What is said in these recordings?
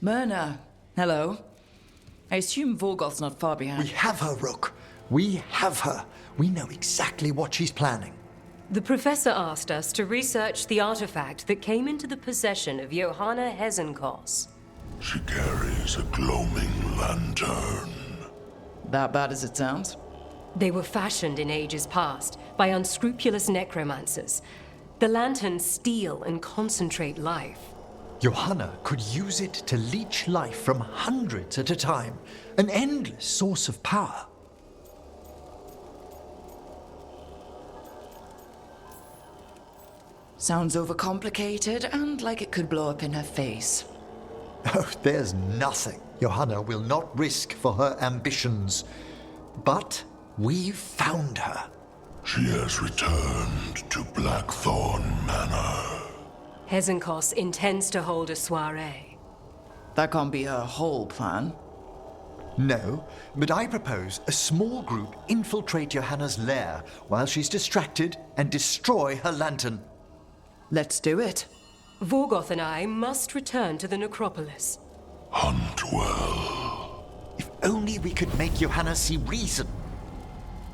Myrna, hello. I assume Vorgoth's not far behind. We have her, Rook. We have her. We know exactly what she's planning. The professor asked us to research the artifact that came into the possession of Johanna Hezenkos. She carries a gloaming lantern. That bad as it sounds? They were fashioned in ages past by unscrupulous necromancers. The lanterns steal and concentrate life. Johanna could use it to leech life from hundreds at a time. An endless source of power. Sounds overcomplicated and like it could blow up in her face. Oh, there's nothing Johanna will not risk for her ambitions. But we've found her. She has returned to Blackthorn Manor. Hezenkos intends to hold a soiree. That can't be her whole plan. No, but I propose a small group infiltrate Johanna's lair while she's distracted and destroy her lantern. Let's do it. Vorgoth and I must return to the necropolis. Hunt well. If only we could make Johanna see reason.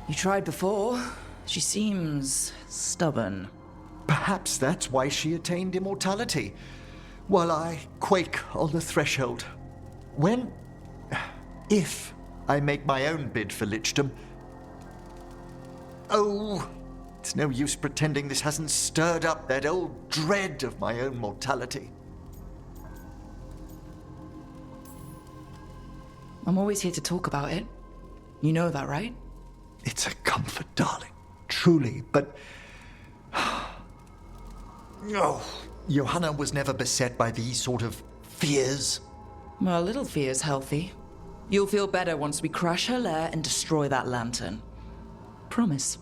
You tried before. She seems stubborn. Perhaps that's why she attained immortality, while I quake on the threshold. If I make my own bid for lichdom. Oh, it's no use pretending this hasn't stirred up that old dread of my own mortality. I'm always here to talk about it. You know that, right? It's a comfort, darling. Truly, but... Oh, Johanna was never beset by these sort of fears. Well, a little fear is healthy. You'll feel better once we crash her lair and destroy that lantern. Promise.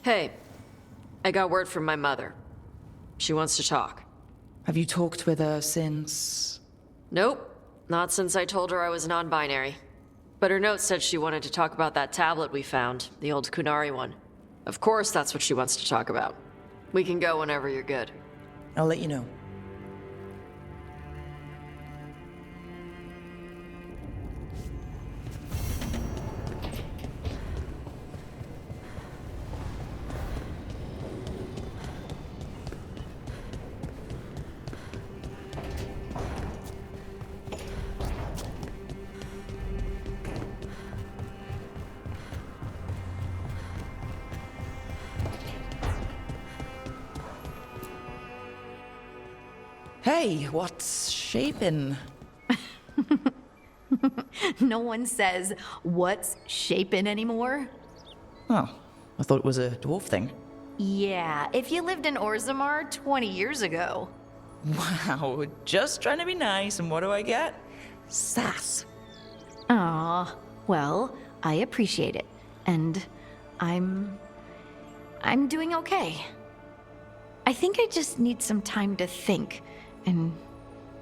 Hey, I got word from my mother. She wants to talk. Have you talked with her since? Nope, not since I told her I was non-binary. But her note said she wanted to talk about that tablet we found, the old Kunari one. Of course that's what she wants to talk about. We can go whenever you're good. I'll let you know. Hey, what's shaping? No one says, what's shaping anymore? Oh, I thought it was a dwarf thing. Yeah, if you lived in Orzammar 20 years ago. Wow, just trying to be nice, and what do I get? Sass. Aw, well, I appreciate it. And I'm doing okay. I think I just need some time to think and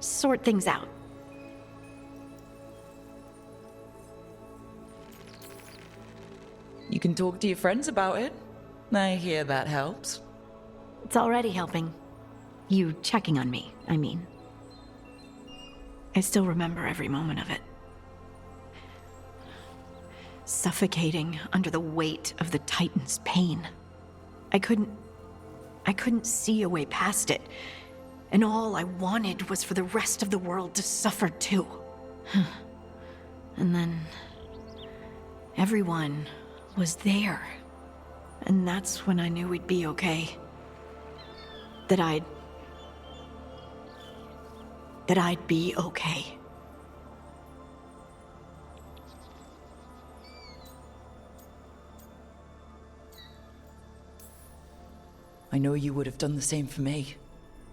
sort things out. You can talk to your friends about it. I hear that helps. It's already helping. You checking on me, I mean. I still remember every moment of it. Suffocating under the weight of the Titan's pain. I couldn't see a way past it. And all I wanted was for the rest of the world to suffer too. And then everyone was there. And that's when I knew we'd be okay. That I'd be okay. I know you would have done the same for me.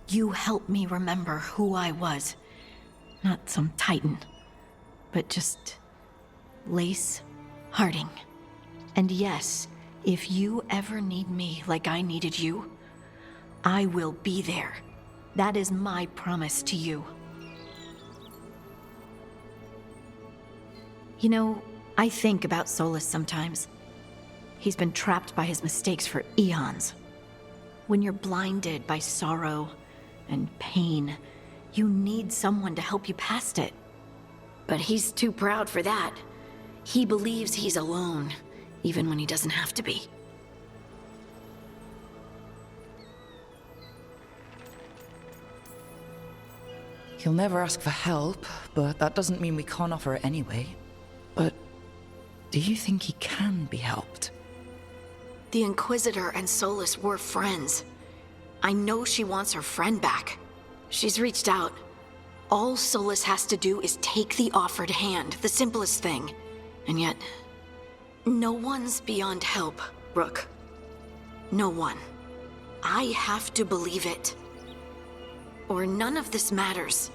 You helped me remember who I was. Not some Titan, but just Lace Harding. And yes, if you ever need me like I needed you, I will be there. That is my promise to you. You know, I think about Solus sometimes. He's been trapped by his mistakes for eons. When you're blinded by sorrow and pain, you need someone to help you past it. But he's too proud for that. He believes he's alone, even when he doesn't have to be. He'll never ask for help, but that doesn't mean we can't offer it anyway. But do you think he can be helped? The Inquisitor and Solus were friends. I know she wants her friend back. She's reached out. All Solus has to do is take the offered hand, the simplest thing. And yet, no one's beyond help, Rook. No one. I have to believe it. Or none of this matters.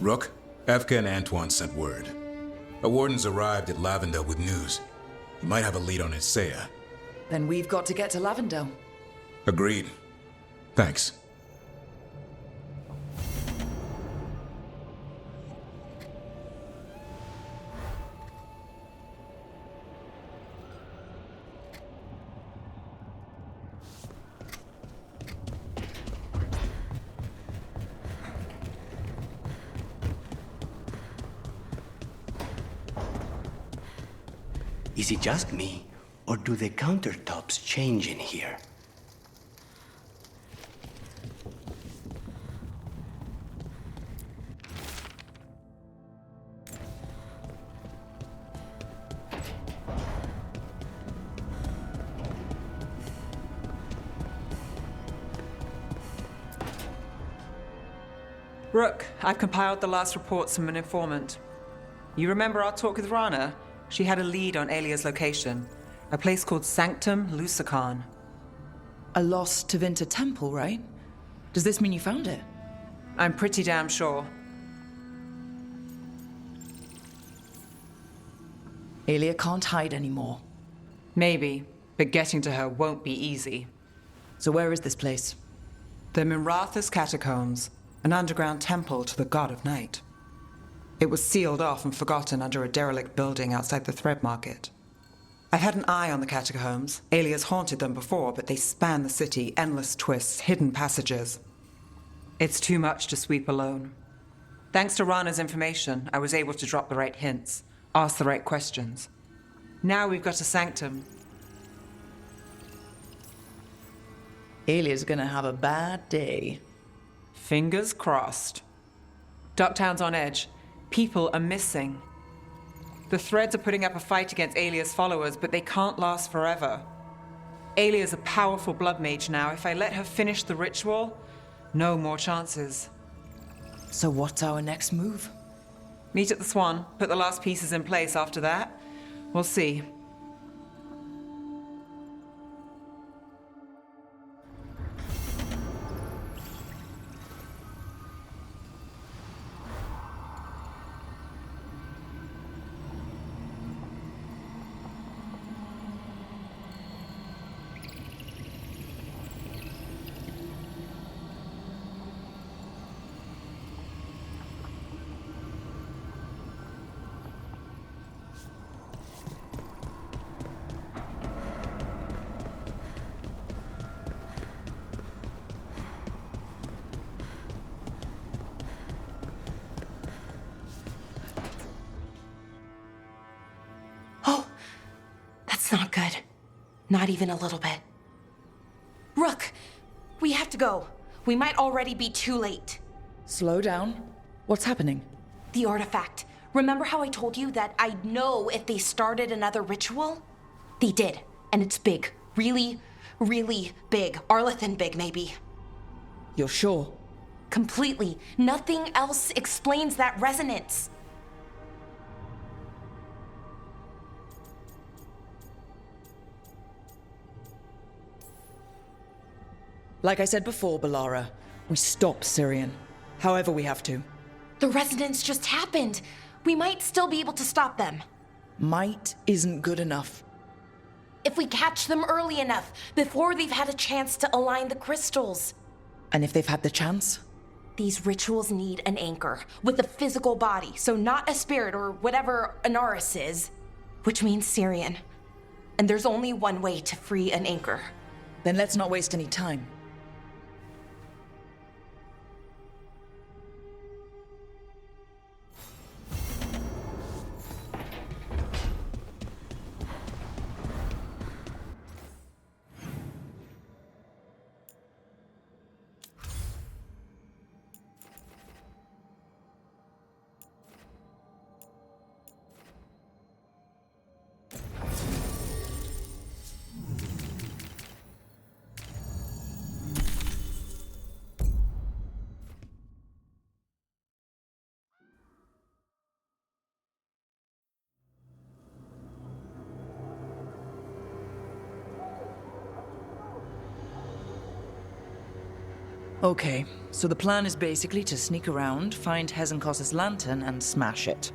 Rook, Evka and Antoine sent word. A warden's arrived at Lavendale with news. He might have a lead on Isaiah. Then we've got to get to Lavendale. Agreed. Thanks. Is it just me, or do the countertops change in here? Rook, I've compiled the last reports from an informant. You remember our talk with Rana? She had a lead on Alia's location. A place called Sanctum Lucican. A lost Tevinter temple, right? Does this mean you found it? I'm pretty damn sure. Alia can't hide anymore. Maybe, but getting to her won't be easy. So where is this place? The Mirathas Catacombs, an underground temple to the god of night. It was sealed off and forgotten under a derelict building outside the Thread Market. I've had an eye on the catacombs. Alia's haunted them before, but they span the city, endless twists, hidden passages. It's too much to sweep alone. Thanks to Rana's information, I was able to drop the right hints, ask the right questions. Now we've got a sanctum. Alia's gonna have a bad day. Fingers crossed. Ducktown's on edge. People are missing. The Threads are putting up a fight against Alia's followers, but they can't last forever. Alia's a powerful blood mage now. If I let her finish the ritual, no more chances. So what's our next move? Meet at the Swan, put the last pieces in place after that. We'll see. That's not good. Not even a little bit. Rook, we have to go. We might already be too late. Slow down. What's happening? The artifact. Remember how I told you that I'd know if they started another ritual? They did, and it's big. Really, really big. Arlathan big, maybe. You're sure? Completely. Nothing else explains that resonance. Like I said before, Balara, we stop Syrian. However we have to. The resonance just happened. We might still be able to stop them. Might isn't good enough. If we catch them early enough, before they've had a chance to align the crystals. And if they've had the chance? These rituals need an anchor, with a physical body, so not a spirit or whatever Anaris is. Which means Syrian. And there's only one way to free an anchor. Then let's not waste any time. Okay, so the plan is basically to sneak around, find Hezenkos's lantern, and smash it.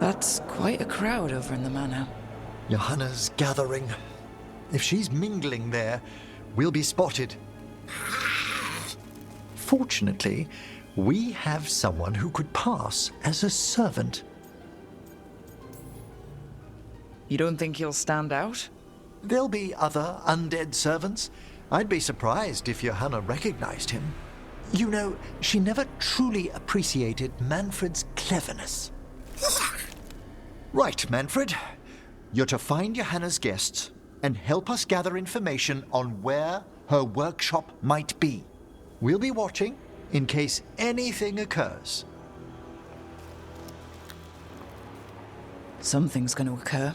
That's quite a crowd over in the manor. Johanna's gathering. If she's mingling there, we'll be spotted. Fortunately, we have someone who could pass as a servant. You don't think he'll stand out? There'll be other undead servants. I'd be surprised if Johanna recognized him. You know, she never truly appreciated Manfred's cleverness. Right, Manfred. You're to find Johanna's guests and help us gather information on where her workshop might be. We'll be watching in case anything occurs. Something's going to occur.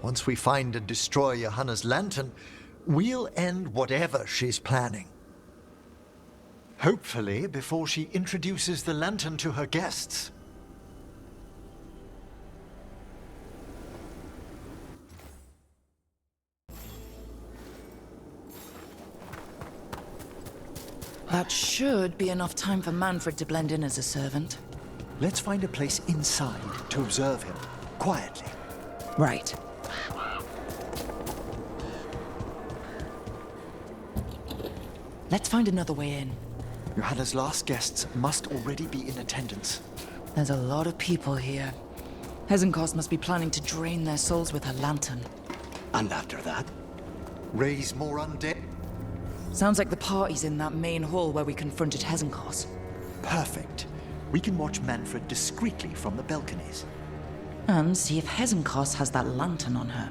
Once we find and destroy Johanna's lantern, we'll end whatever she's planning. Hopefully before she introduces the lantern to her guests. That should be enough time for Manfred to blend in as a servant. Let's find a place inside to observe him, quietly. Right. Let's find another way in. Johanna's last guests must already be in attendance. There's a lot of people here. Hezenkos must be planning to drain their souls with her lantern. And after that? Raise more undead? Sounds like the party's in that main hall where we confronted Hezenkos. Perfect. We can watch Manfred discreetly from the balconies. And see if Hezenkos has that lantern on her.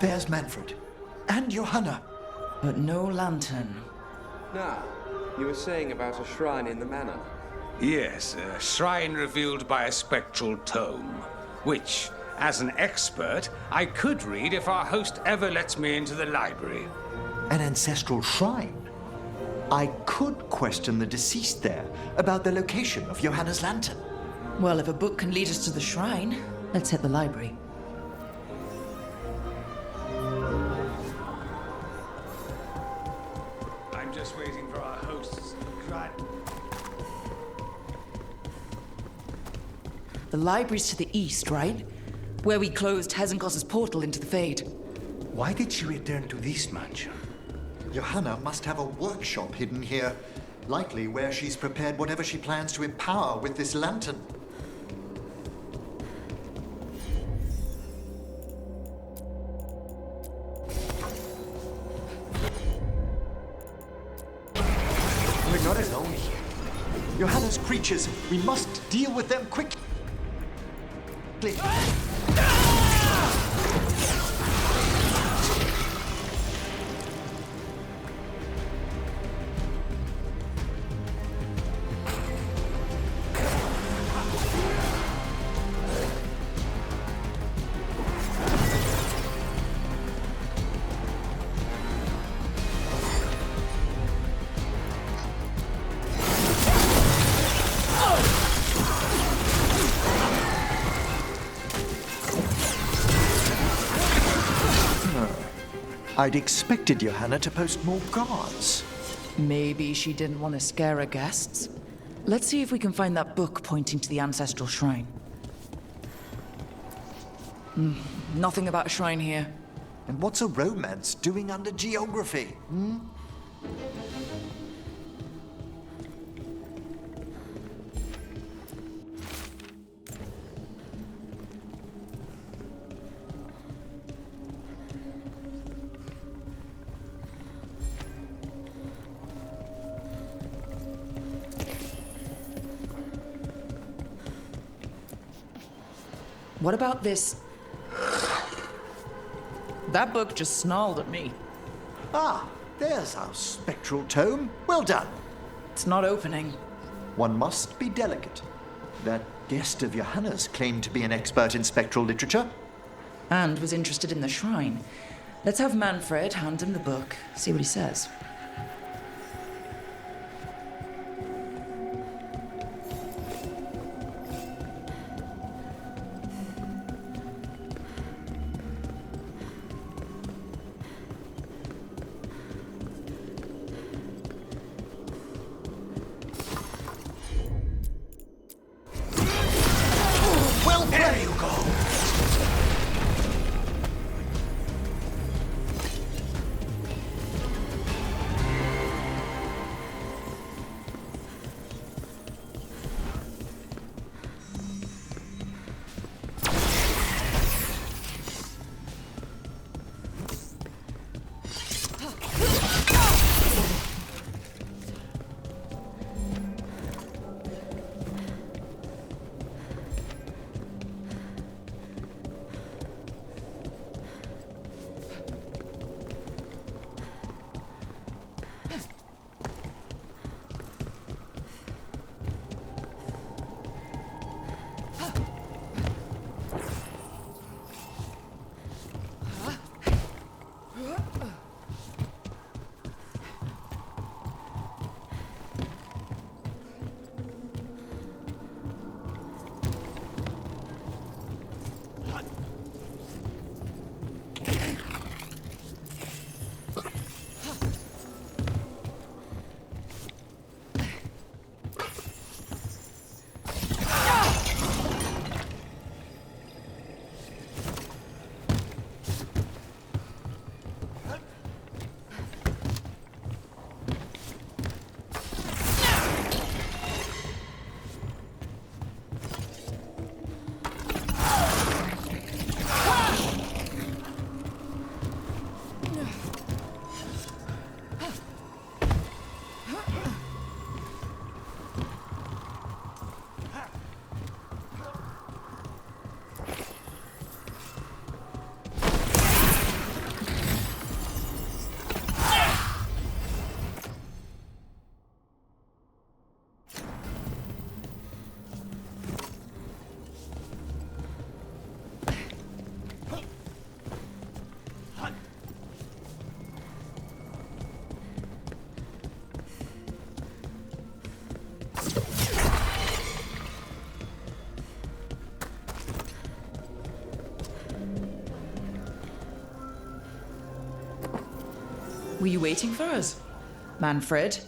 There's Manfred. And Johanna. But no lantern. Now, you were saying about a shrine in the manor. Yes, a shrine revealed by a spectral tome, which, as an expert, I could read if our host ever lets me into the library. An ancestral shrine? I could question the deceased there about the location of Johanna's lantern. Well, if a book can lead us to the shrine, let's hit the library. I'm just waiting for our host's The library's to the east, right? Where we closed Hezenkos's portal into the Fade. Why did she return to this mansion? Johanna must have a workshop hidden here. Likely where she's prepared whatever she plans to empower with this lantern. We're not alone here. Johanna's creatures, we must deal with them quickly. I'd expected Johanna to post more guards. Maybe she didn't want to scare her guests. Let's see if we can find that book pointing to the ancestral shrine. Nothing about a shrine here. And what's a romance doing under geography? What about this? That book just snarled at me. Ah, there's our spectral tome. Well done. It's not opening. One must be delicate. That guest of Johanna's claimed to be an expert in spectral literature. And was interested in the shrine. Let's have Manfred hand him the book, see what he says. There you go! Were you waiting for us? Manfred,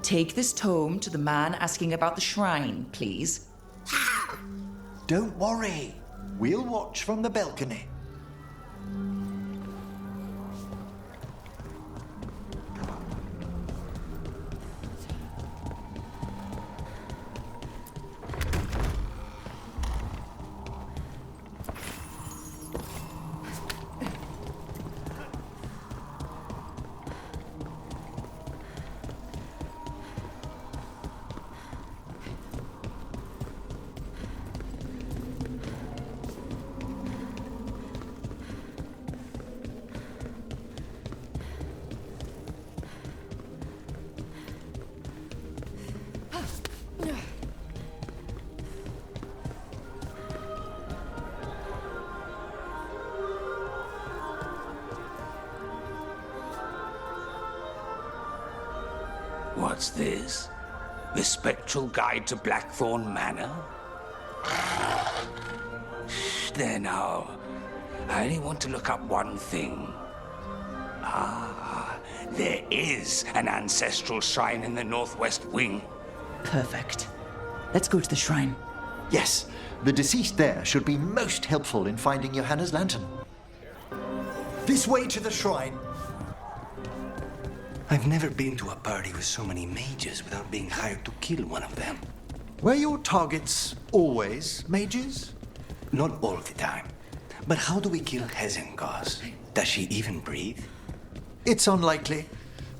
take this tome to the man asking about the shrine, please. Don't worry. We'll watch from the balcony. What's this? The Spectral Guide to Blackthorn Manor? There now. I only want to look up one thing. There is an ancestral shrine in the northwest wing. Perfect. Let's go to the shrine. Yes, the deceased there should be most helpful in finding Johanna's lantern. This way to the shrine. I've never been to a party with so many mages without being hired to kill one of them. Were your targets always mages? Not all the time. But how do we kill Hezenkos? Does she even breathe? It's unlikely.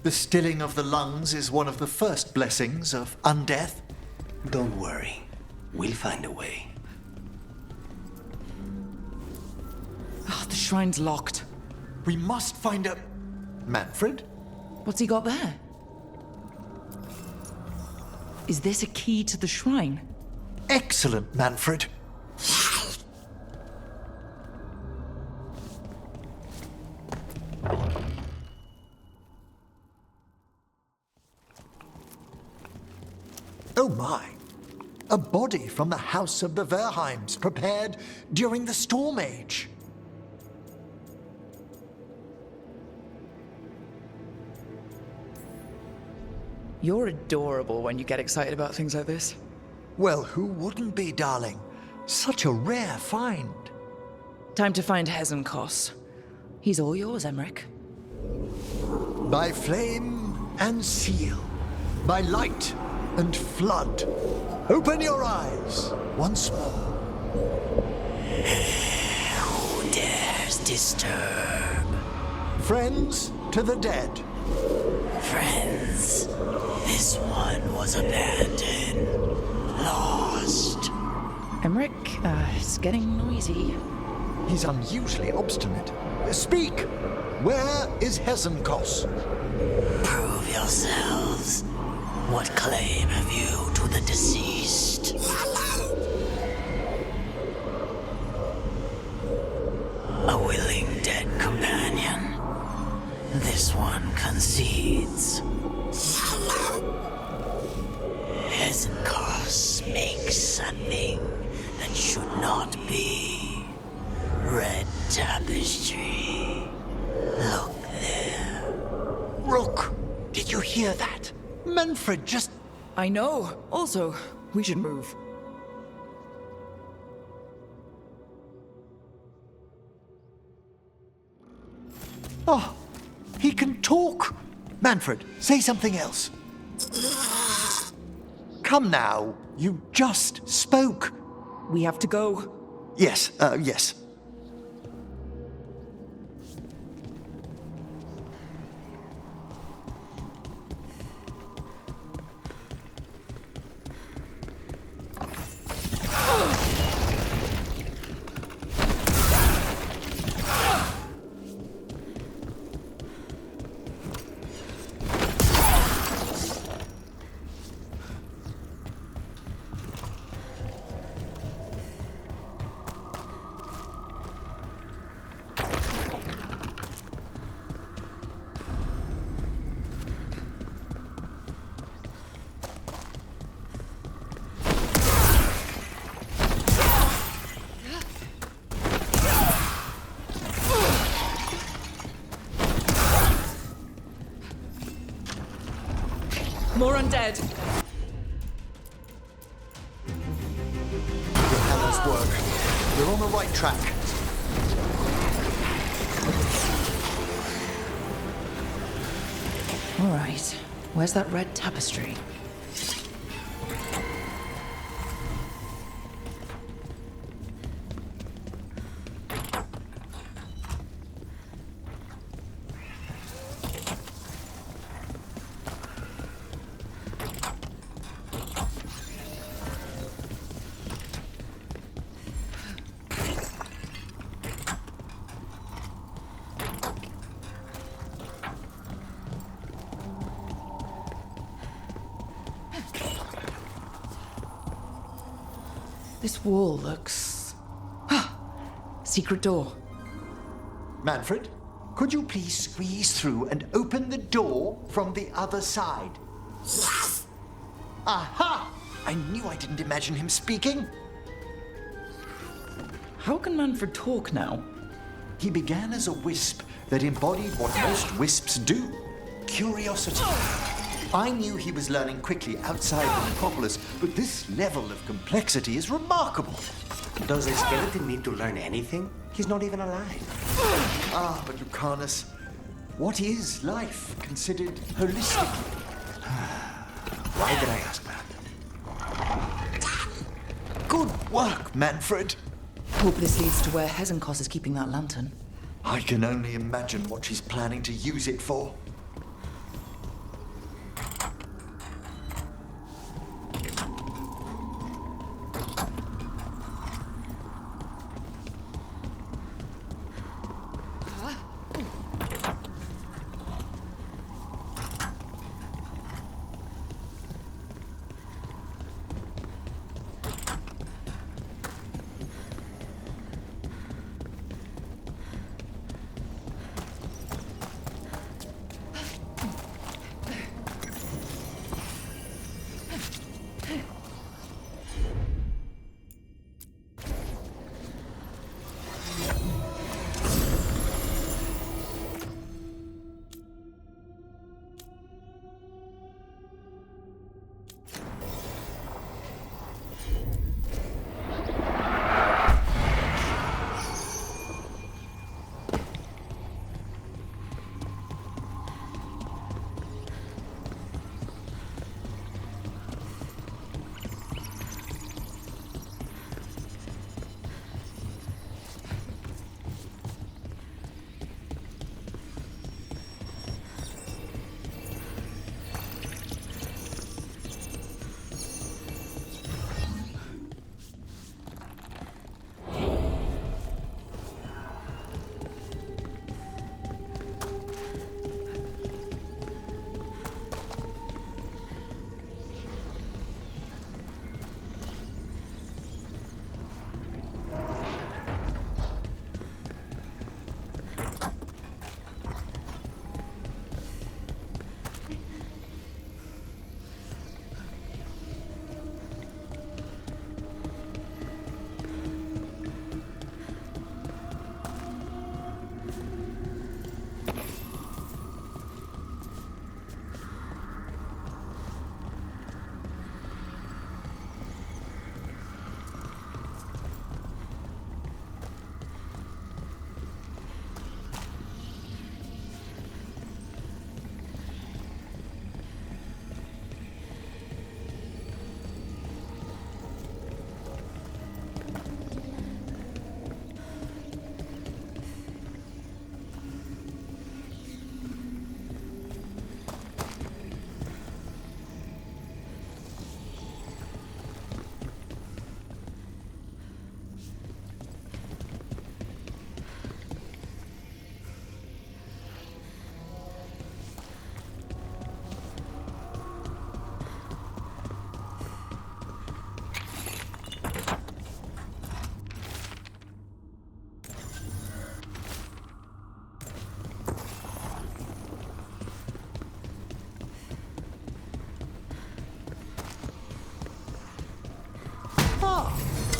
The stilling of the lungs is one of the first blessings of undeath. Don't worry. We'll find a way. Oh, the shrine's locked. We must find a... Manfred? What's he got there? Is this a key to the shrine? Excellent, Manfred. Oh my! A body from the House of the Verheims, prepared during the Storm Age. You're adorable when you get excited about things like this. Well, who wouldn't be, darling? Such a rare find. Time to find Hezenkos. He's all yours, Emmerich. By flame and seal, by light and flood, open your eyes once more. Who dares disturb? Friends to the dead. Friends, this one was abandoned, lost. Emmerich, it's getting noisy. He's unusually obstinate. Speak! Where is Hezenkos? Prove yourselves. What claim have you to the deceased? A willing dead companion. This one concedes. Hezenkos makes something that should not be. Red tapestry. Look there. Rook, did you hear that? Manfred just... I know. Also, we should move. Oh, he can talk. Manfred, say something else. Come now, you just spoke. We have to go. Yes, yes. undead. Johanna's work. We're on the right track. All right. Where's that red tapestry? This wall looks... Secret door. Manfred, could you please squeeze through and open the door from the other side? Aha! I knew I didn't imagine him speaking. How can Manfred talk now? He began as a wisp that embodied what most wisps do. Curiosity. I knew he was learning quickly outside the Necropolis, but this level of complexity is remarkable. Does a skeleton need to learn anything? He's not even alive. Ah, but Lucanus, what is life considered holistically? Why did I ask that? Good work, Manfred. Hope this leads to where Hezenkos is keeping that lantern. I can only imagine what she's planning to use it for.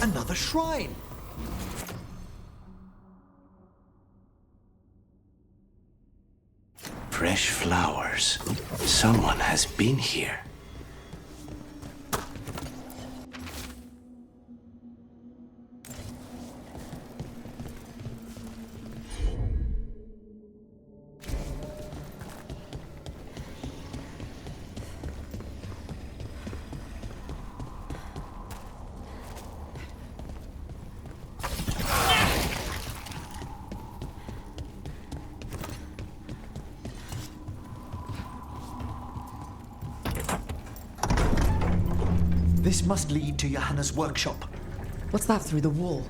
Another shrine. Fresh flowers. Someone has been here. This must lead to Johanna's workshop. What's that through the wall?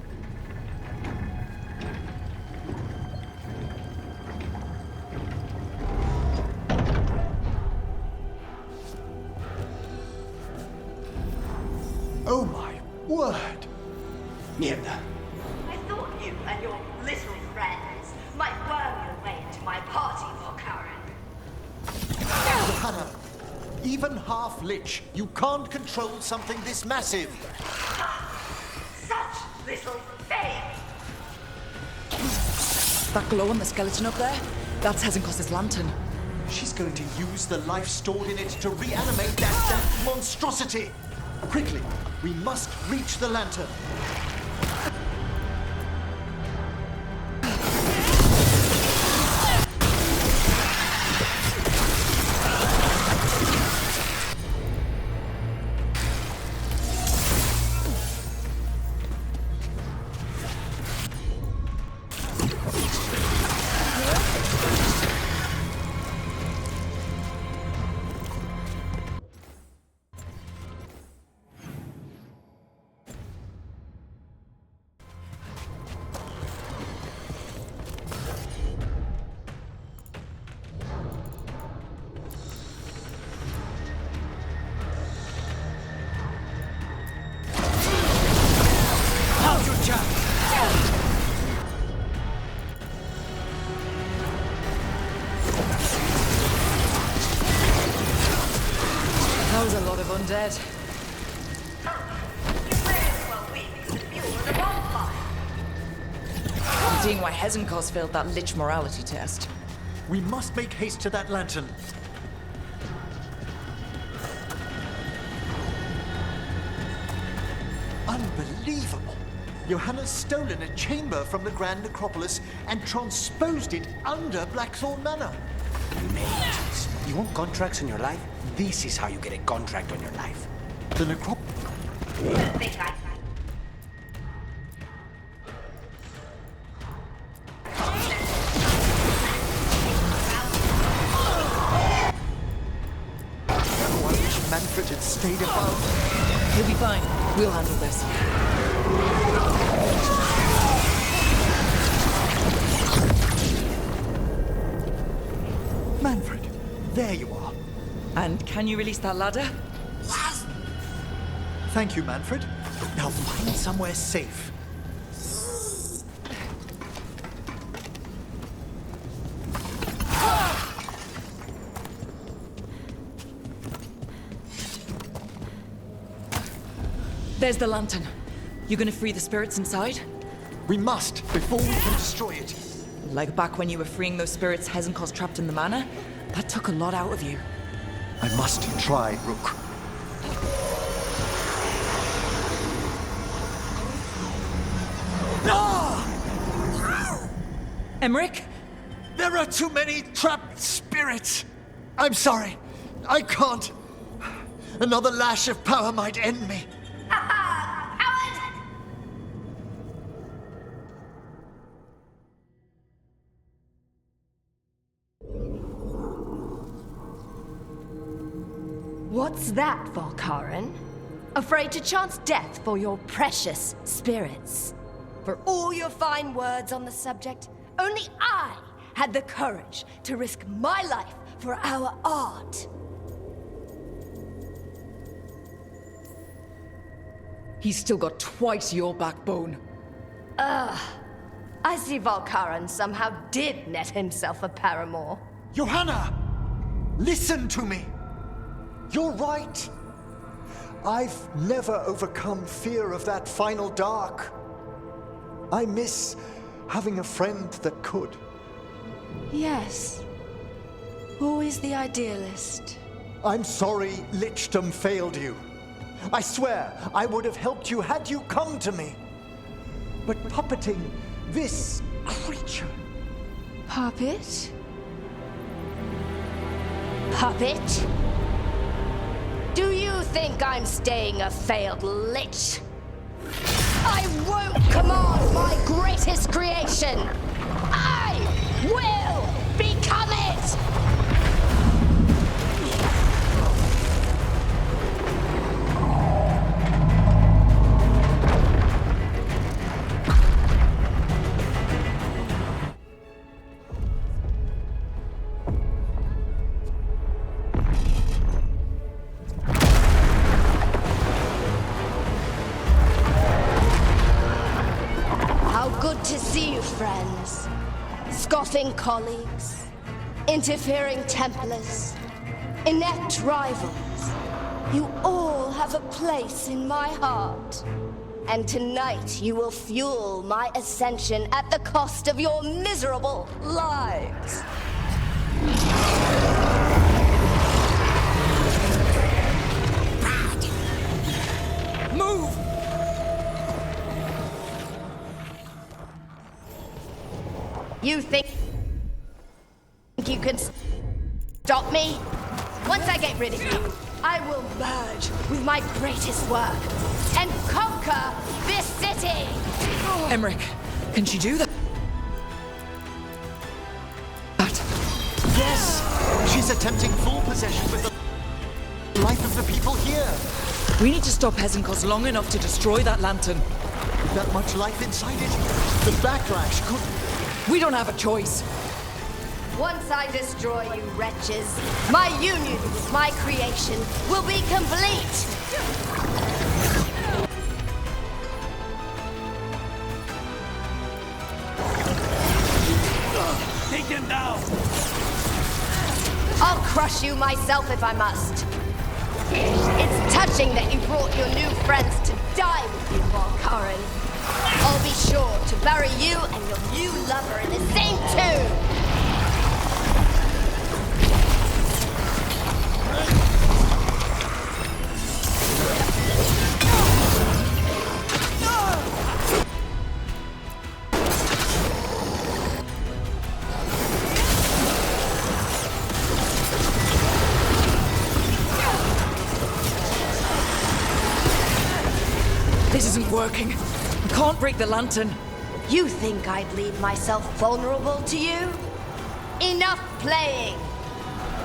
Oh my word! Mierda. I thought you and your little friends might worm your way into my party, Volkaren. Johanna, even half lich, you can't control something this massive. Such little faith. That glow on the skeleton up there? That's Hezenkos's lantern. She's going to use the life stored in it to reanimate that monstrosity. Quickly, we must reach the lantern. That was a lot of undead. You may as well be fuel the bonfire. I'm seeing why Hezenkos failed that lich morality test. We must make haste to that lantern. Unbelievable! Johanna's stolen a chamber from the Grand Necropolis and transposed it under Blackthorn Manor. Mate, you want contracts in your life? This is how you get a contract on your life. The necropolis. Think I I wish Manfred had stayed above. He'll be fine. We'll handle this. Manfred, there you are. And can you release that ladder? Yes! Thank you, Manfred. Now find somewhere safe. There's the lantern. You gonna free the spirits inside? We must, before we can destroy it. Like back when you were freeing those spirits Hezenkos trapped in the manor? That took a lot out of you. I must try, Rook. Emmerich? There are too many trapped spirits. I'm sorry. I can't. Another lash of power might end me. What's that, Volkaren? Afraid to chance death for your precious spirits? For all your fine words on the subject, only I had the courage to risk my life for our art. He's still got twice your backbone. I see Volkaren somehow did net himself a paramour. Johanna! Listen to me! You're right. I've never overcome fear of that final dark. I miss having a friend that could. Yes. Always the idealist. I'm sorry Lichdom failed you. I swear I would have helped you had you come to me. But puppeting this creature... Puppet? Puppet? Do you think I'm staying a failed lich? I won't command my greatest creation! I will become it! Good to see you, friends. Scoffing colleagues, interfering Templars, inept rivals. You all have a place in my heart. And tonight you will fuel my ascension at the cost of your miserable lives. Move! You think you can stop me? Once I get rid of you, I will merge with my greatest work and conquer this city! Emmerich, can she do that? Yes! She's attempting full possession with the life of the people here. We need to stop Hesenkos long enough to destroy that lantern. With that much life inside it, the backlash could... We don't have a choice. Once I destroy you wretches, my union with my creation will be complete! Take them down! I'll crush you myself if I must. It's touching that you brought your new friends to die with you, Veilguard. I'll be sure to bury you and your new lover in the same tomb! This isn't working. We can't break the lantern. You think I'd leave myself vulnerable to you? Enough playing!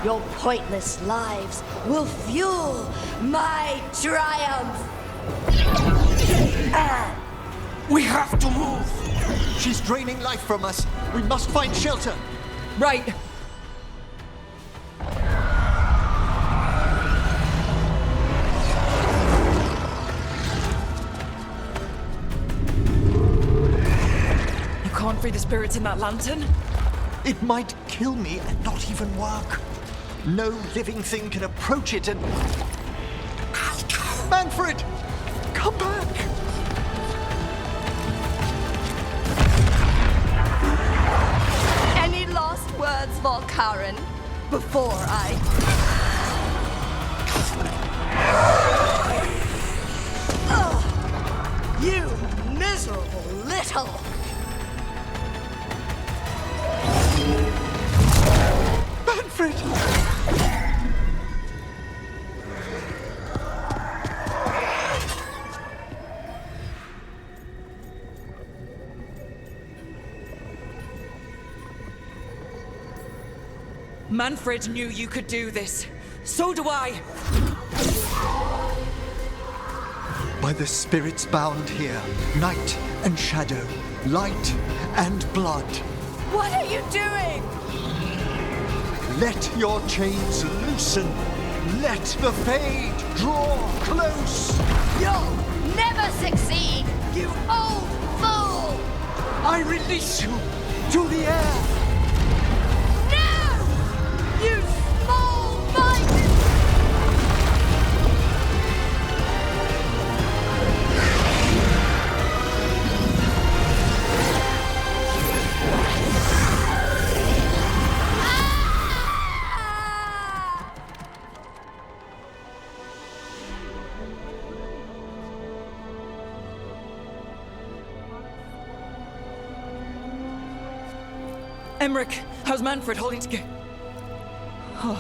Your pointless lives will fuel my triumph! We have to move! She's draining life from us. We must find shelter. Right. Can't free the spirits in that lantern? It might kill me and not even work. No living thing can approach it and... Manfred! Come back! Any last words, Veilguard, before I... You miserable little... Manfred! Manfred knew you could do this. So do I. By the spirits bound here, night and shadow, light and blood. What are you doing? Let your chains loosen. Let the fade draw close. You'll never succeed, you old fool! I release you to the air. No! You small-minded... Emmerich, how's Manfred holding together? Oh.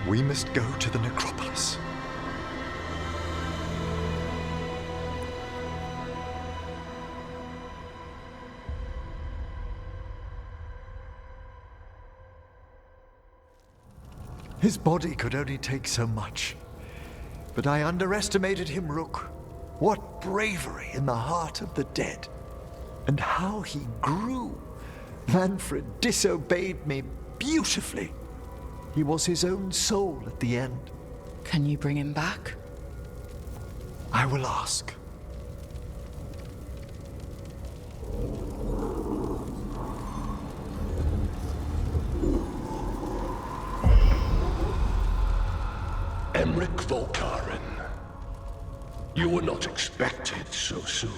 We must go to the necropolis. His body could only take so much. But I underestimated him, Rook. What bravery in the heart of the dead. And how he grew. Manfred disobeyed me beautifully. He was his own soul at the end. Can you bring him back? I will ask. You were not expected so soon.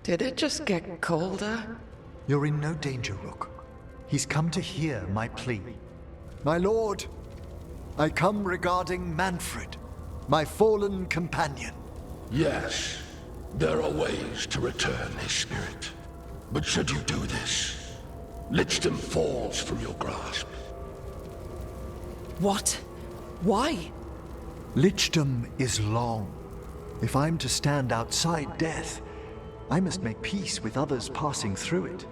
Did it just get colder? You're in no danger, Rook. He's come to hear my plea. My lord, I come regarding Manfred, my fallen companion. Yes, there are ways to return his spirit. But should you do this, Lichdom falls from your grasp. What? Why? Lichdom is long. If I'm to stand outside death, I must make peace with others passing through it.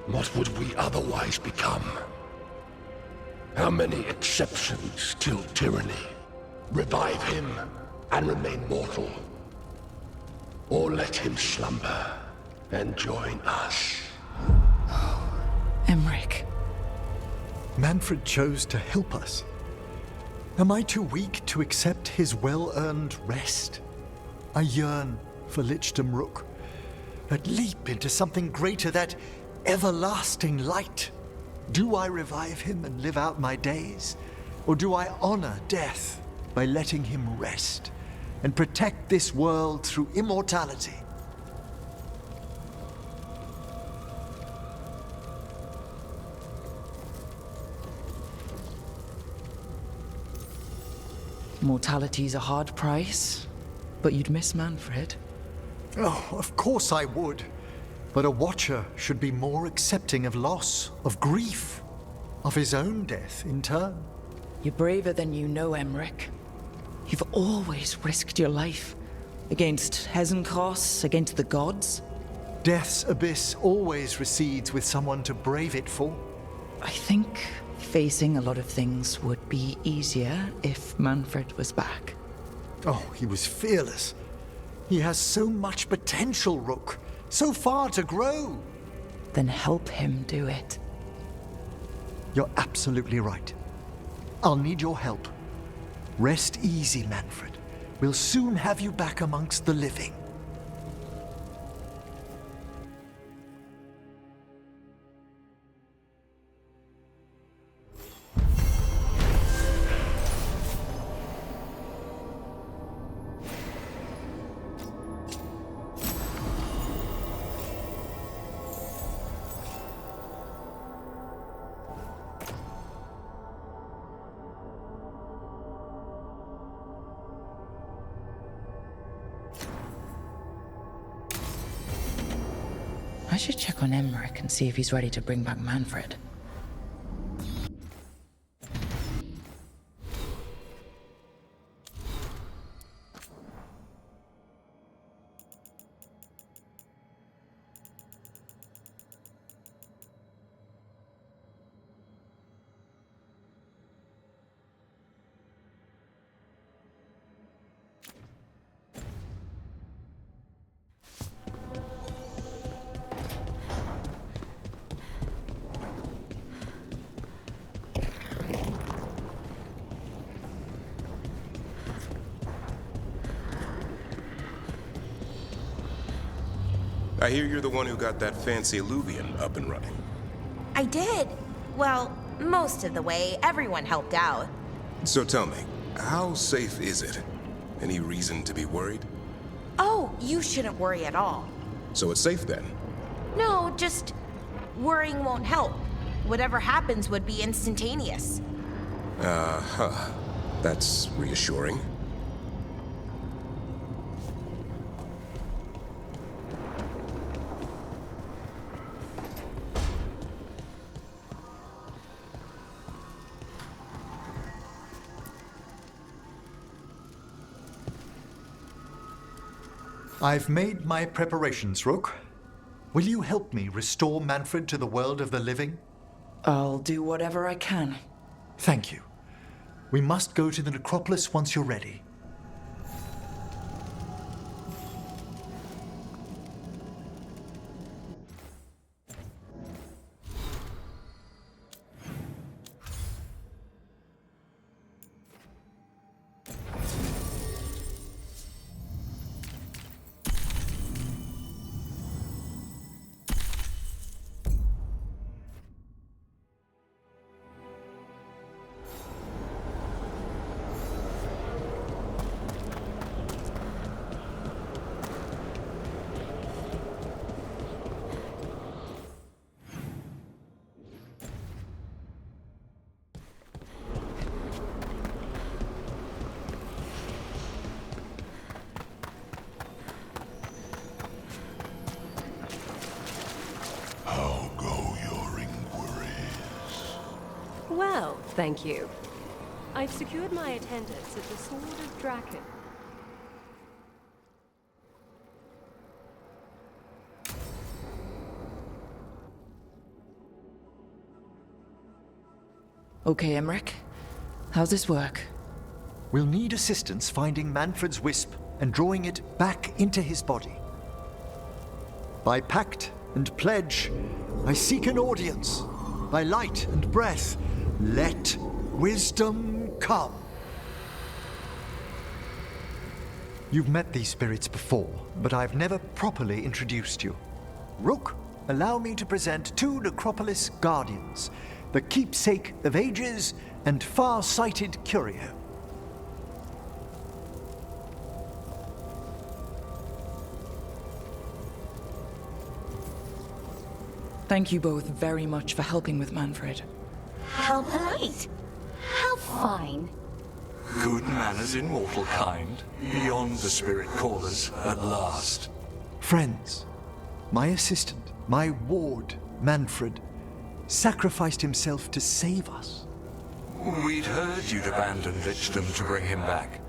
What would we otherwise become? How many exceptions till tyranny? Revive him and remain mortal. Or let him slumber and join us. Emmerich. Manfred chose to help us. Am I too weak to accept his well-earned rest? I yearn for Lichdom, Rook. That leap into something greater, that everlasting light. Do I revive him and live out my days? Or do I honor death by letting him rest and protect this world through immortality? Mortality's a hard price, but you'd miss Manfred. Oh, of course I would. But a Watcher should be more accepting of loss, of grief, of his own death in turn. You're braver than you know, Emmerich. You've always risked your life. Against Hesenkos, against the gods. Death's abyss always recedes with someone to brave it for. I think facing a lot of things would be easier if Manfred was back. Oh, he was fearless. He has so much potential, Rook. So far to grow. Then help him do it. You're absolutely right. I'll need your help. Rest easy, Manfred. We'll soon have you back amongst the living. I should check on Emmerich and see if he's ready to bring back Manfred. I hear you're the one who got that fancy Illuvian up and running. I did. Well, most of the way. Everyone helped out. So tell me, how safe is it? Any reason to be worried? Oh, you shouldn't worry at all. So it's safe then? No, just worrying won't help. Whatever happens would be instantaneous. Uh-huh. That's reassuring. I've made my preparations, Rook. Will you help me restore Manfred to the world of the living? I'll do whatever I can. Thank you. We must go to the necropolis once you're ready. Thank you. I've secured my attendance at the Sword of Draken. Okay, Emmerich. How's this work? We'll need assistance finding Manfred's wisp and drawing it back into his body. By pact and pledge, I seek an audience. By light and breath, let wisdom come. You've met these spirits before, but I've never properly introduced you. Rook, allow me to present two Necropolis guardians, the keepsake of ages and far-sighted curio. Thank you both very much for helping with Manfred. How polite. How fine. Good manners in mortal kind, beyond the spirit callers at last. Friends, my assistant, my ward, Manfred, sacrificed himself to save us. We'd heard you'd abandoned Lichdom to bring him back.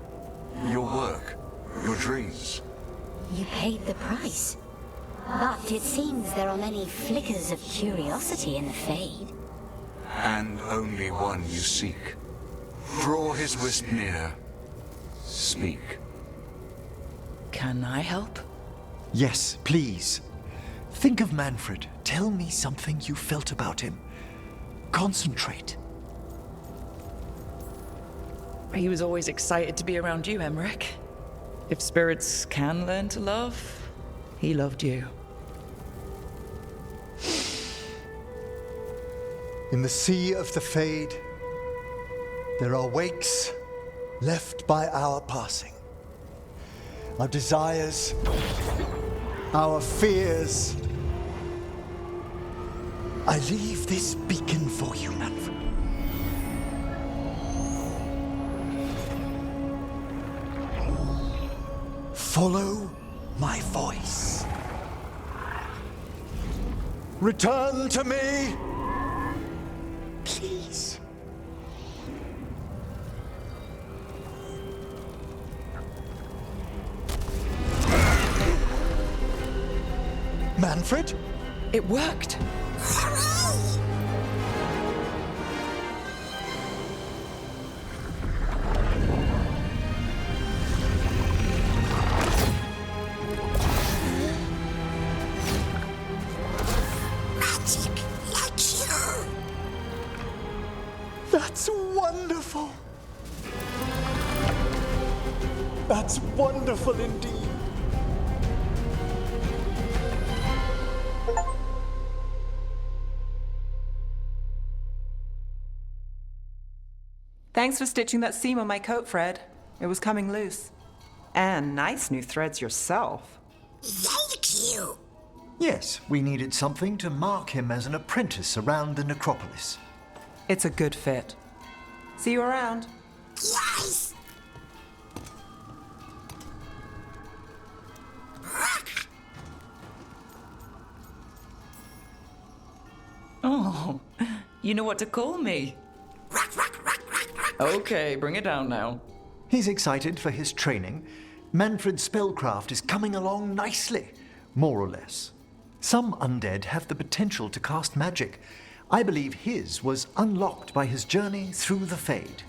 Your work, your dreams. You paid the price. But it seems there are many flickers of curiosity in the Fade. And only one you seek. Draw his wisp near. Speak. Can I help? Yes, please. Think of Manfred. Tell me something you felt about him. Concentrate. He was always excited to be around you, Emmerich. If spirits can learn to love, he loved you. In the sea of the Fade, there are wakes left by our passing. Our desires, our fears. I leave this beacon for you, Manfred. Follow my voice. Return to me, please. Manfred? It worked. That's wonderful. That's wonderful indeed. Thanks for stitching that seam on my coat, Fred. It was coming loose. And nice new threads yourself. Thank you. Yes, we needed something to mark him as an apprentice around the Necropolis. It's a good fit. See you around. Yes! Oh, you know what to call me. Okay, bring it down now. He's excited for his training. Manfred's spellcraft is coming along nicely, more or less. Some undead have the potential to cast magic. I believe his was unlocked by his journey through the Fade.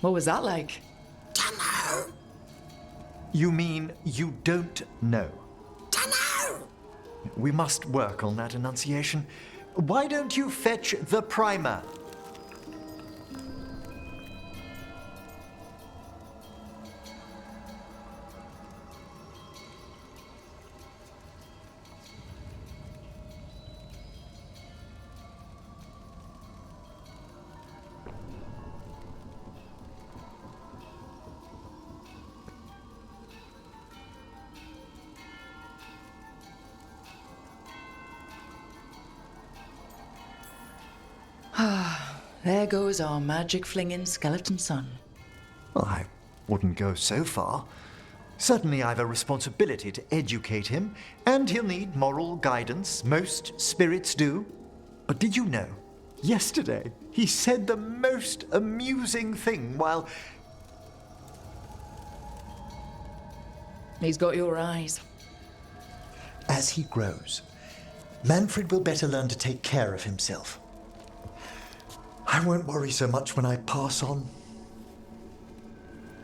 What was that like? Dunno. You mean you don't know? Dunno. We must work on that enunciation. Why don't you fetch the primer? There goes our magic-flinging skeleton son. Well, I wouldn't go so far. Certainly I've a responsibility to educate him, and he'll need moral guidance. Most spirits do. But did you know? Yesterday, he said the most amusing thing while... He's got your eyes. As he grows, Manfred will better learn to take care of himself. I won't worry so much when I pass on.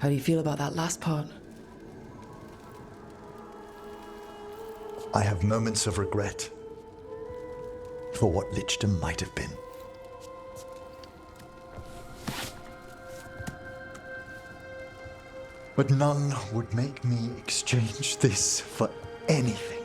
How do you feel about that last part? I have moments of regret for what Lichdom might have been. But none would make me exchange this for anything.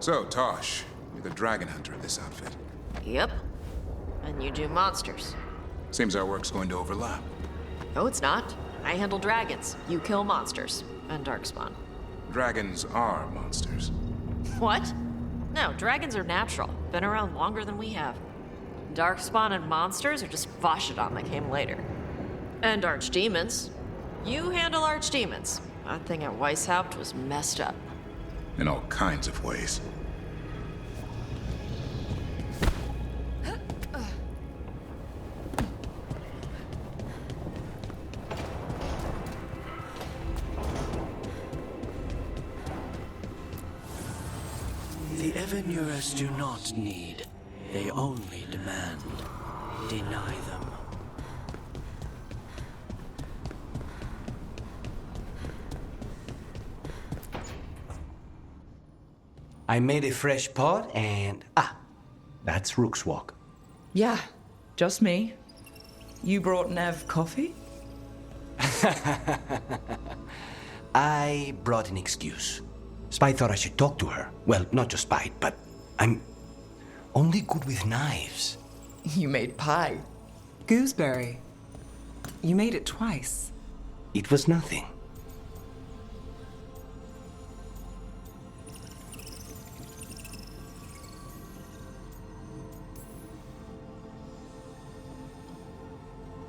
So, Tosh, you're the dragon hunter of this outfit. Yep. And you do monsters. Seems our work's going to overlap. No, it's not. I handle dragons. You kill monsters. And darkspawn. Dragons are monsters. What? No, dragons are natural. Been around longer than we have. Darkspawn and monsters are just Vashidon that came later. And archdemons. You handle archdemons. That thing at Weishaupt was messed up. In all kinds of ways. The Evanurers do not need. They only demand. Deny them. I made a fresh pot and... that's Rook's Walk. Yeah, just me. You brought Nev coffee? I brought an excuse. Spite thought I should talk to her. Well, not just Spite, but I'm only good with knives. You made pie. Gooseberry. You made it twice. It was nothing.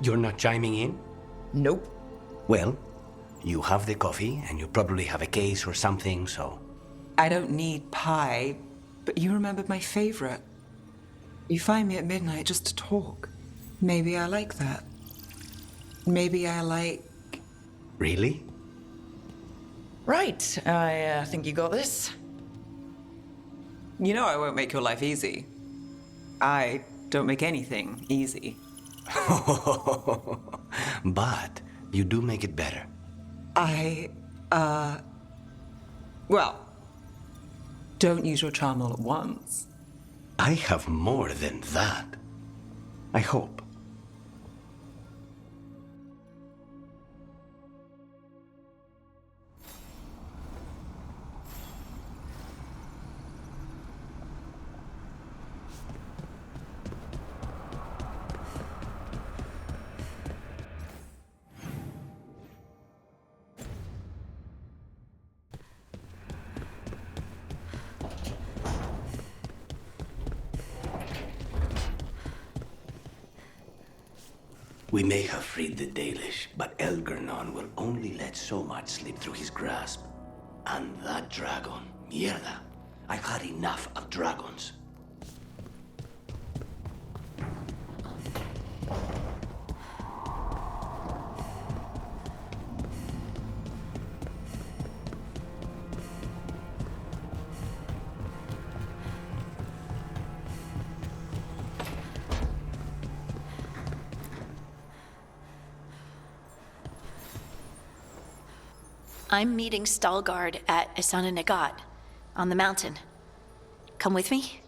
You're not chiming in? Nope. Well, you have the coffee, and you probably have a case or something, so... I don't need pie, but you remembered my favorite. You find me at midnight just to talk. Maybe I like that. Maybe I like... Really? Right, I think you got this. You know I won't make your life easy. I don't make anything easy. But you do make it better. Well, don't use your charm all at once. I have more than that. I hope. We may have freed the Dalish, but Elgernon will only let so much slip through his grasp. And that dragon, mierda. I've had enough of dragons. I'm meeting Stalgard at Isana Nagat, on the mountain. Come with me?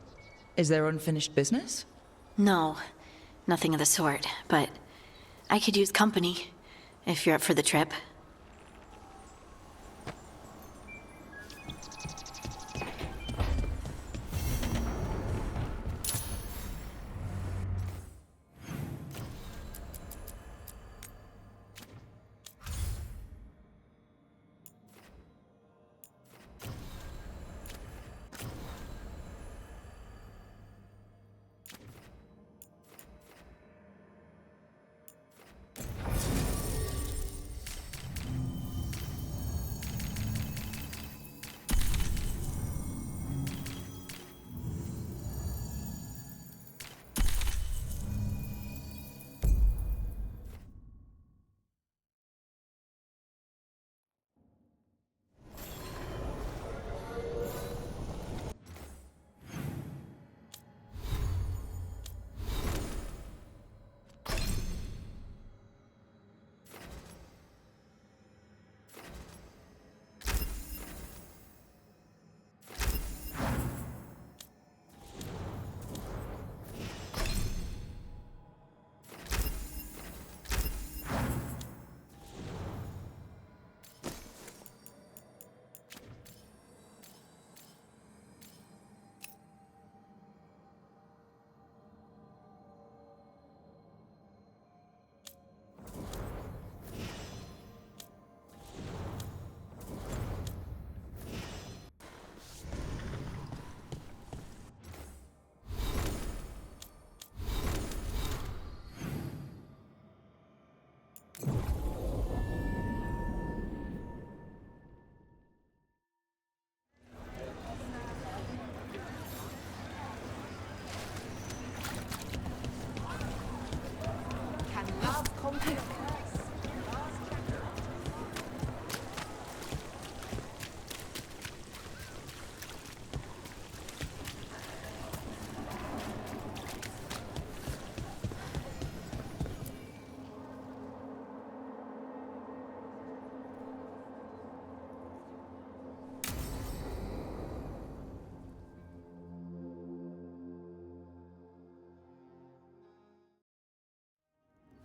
Is there unfinished business? No, nothing of the sort, but I could use company, if you're up for the trip.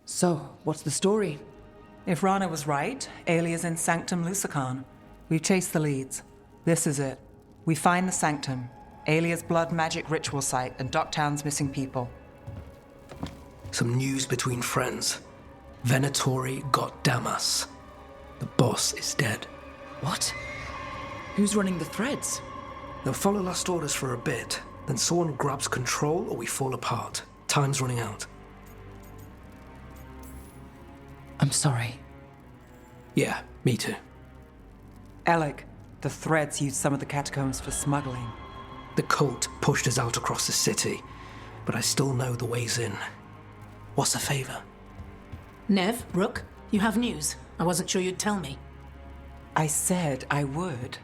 So, what's the story? If Rana was right, Aelia's in Sanctum Lucican. We've chased the leads. This is it. We find the Sanctum, Aelia's blood magic ritual site, and Docktown's missing people. Some news between friends. Venatori got Damas. The boss is dead. What? Who's running the threads? They'll follow last orders for a bit, then someone grabs control or we fall apart. Time's running out. I'm sorry. Yeah, me too. Alec, the threads used some of the catacombs for smuggling. The cult pushed us out across the city, but I still know the ways in. What's the favor? Nev, Rook, you have news. I wasn't sure you'd tell me. I said I would.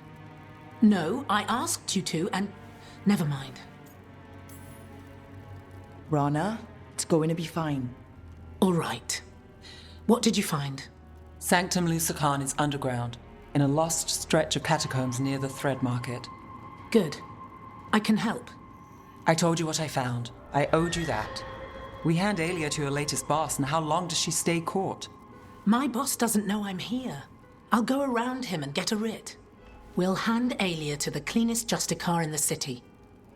No, I asked you to, and never mind. Rana, it's going to be fine. All right. What did you find? Sanctum Lucican is underground, in a lost stretch of catacombs near the Thread Market. Good. I can help. I told you what I found. I owed you that. We hand Aelia to your latest boss, and how long does she stay caught? My boss doesn't know I'm here. I'll go around him and get a writ. We'll hand Aelia to the cleanest Justicar in the city.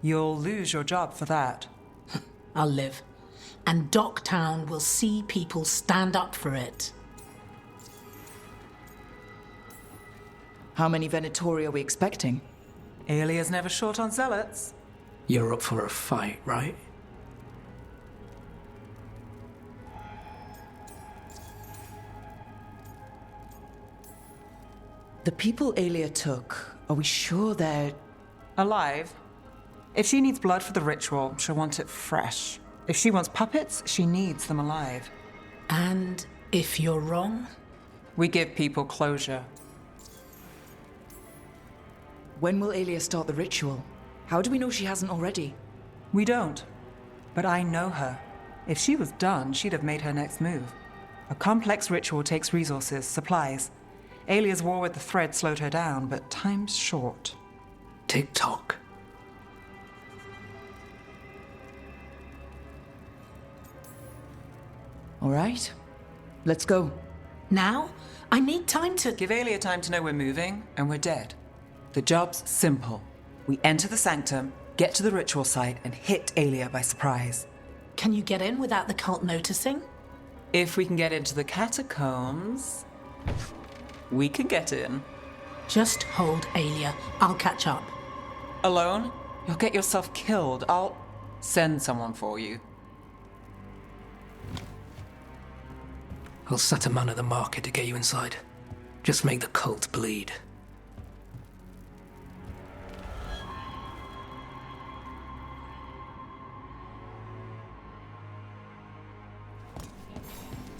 You'll lose your job for that. I'll live. And Docktown will see people stand up for it. How many Venatori are we expecting? Aelia's never short on zealots. You're up for a fight, right? The people Aelia took, are we sure they're... alive? If she needs blood for the ritual, she'll want it fresh. If she wants puppets, she needs them alive. And if you're wrong? We give people closure. When will Aelia start the ritual? How do we know she hasn't already? We don't. But I know her. If she was done, she'd have made her next move. A complex ritual takes resources, supplies. Aelia's war with the Thread slowed her down, but time's short. Tick-tock. All right. Let's go. Now? I need time to... Give Aelia time to know we're moving, and we're dead. The job's simple. We enter the sanctum, get to the ritual site, and hit Aelia by surprise. Can you get in without the cult noticing? If we can get into the catacombs, we can get in. Just hold Aelia. I'll catch up. Alone? You'll get yourself killed. I'll send someone for you. I'll set a man at the market to get you inside. Just make the cult bleed.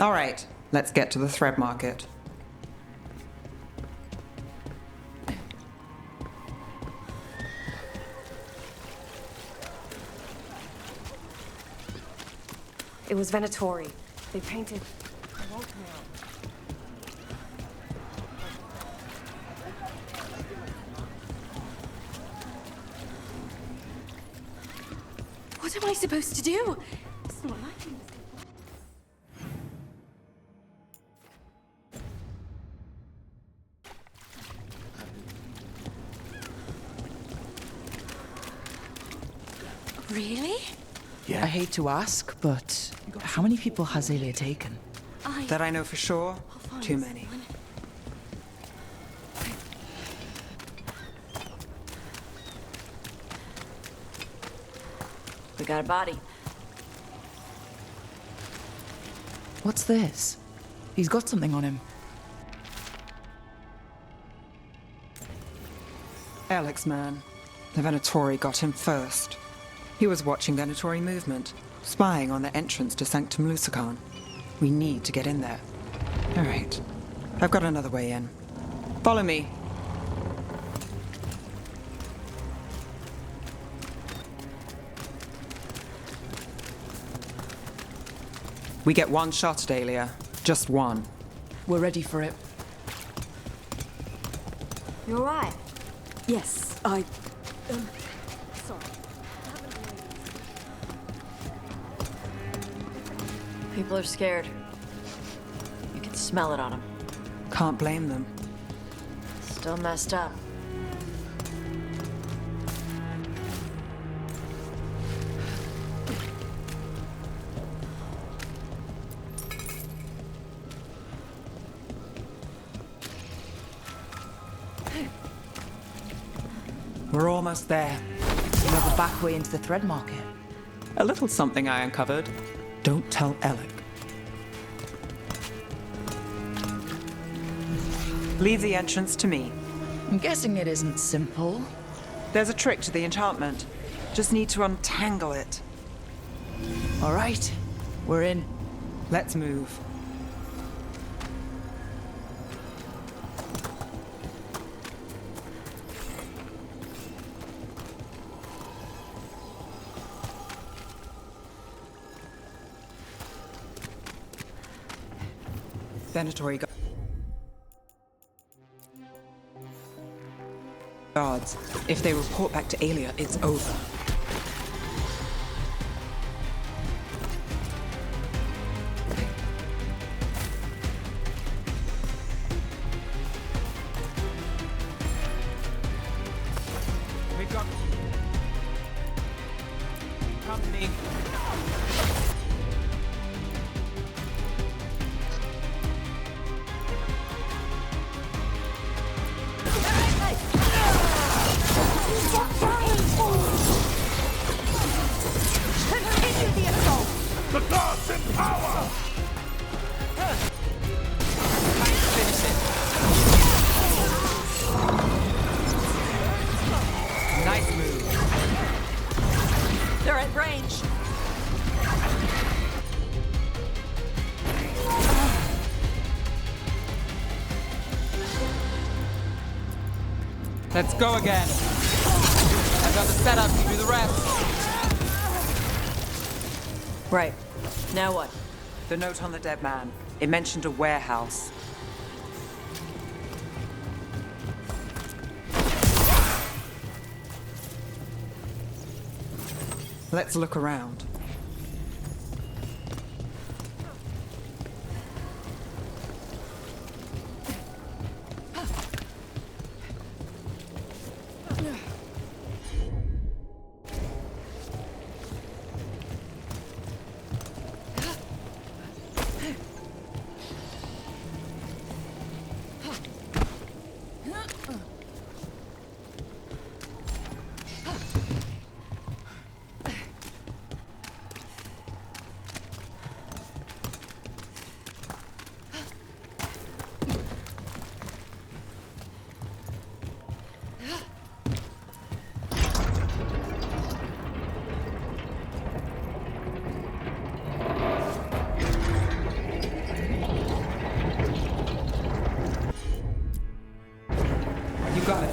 All right, let's get to the Thread Market. It was Venatori. They painted... I won't come out. What am I supposed to do? It's not like this. Really? I hate to ask, but how many people has Aelia taken? That I know for sure, too many. We got a body. What's this? He's got something on him. Alex, man. The Venatori got him first. He was watching Venatori movement, spying on the entrance to Sanctum Lucican. We need to get in there. All right. I've got another way in. Follow me. We get one shot at Aelia. Just one. We're ready for it. You all right? Yes, I... sorry. People are scared. You can smell it on them. Can't blame them. Still messed up. We're almost there. We have a back way into the Thread Market. A little something I uncovered. Don't tell Alec. Leave the entrance to me. I'm guessing it isn't simple. There's a trick to the enchantment. Just need to untangle it. All right, we're in. Let's move. Venatori guards. If they report back to Aelia, it's over. We've got company. The gods in power! Nice move. They're at range. Let's go again. I've got the setup to do the rest. Right. Now what? The note on the dead man. It mentioned a warehouse. Let's look around. You got it.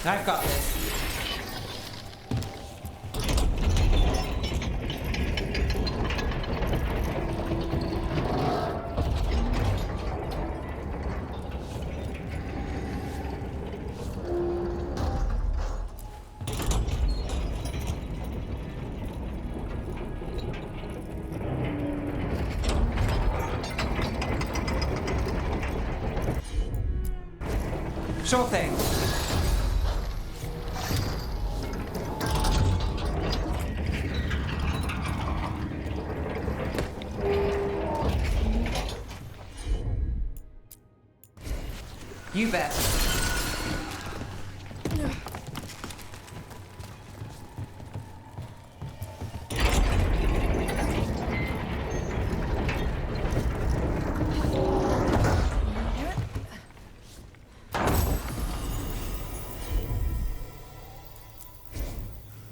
I've got this. Sure thing. You bet.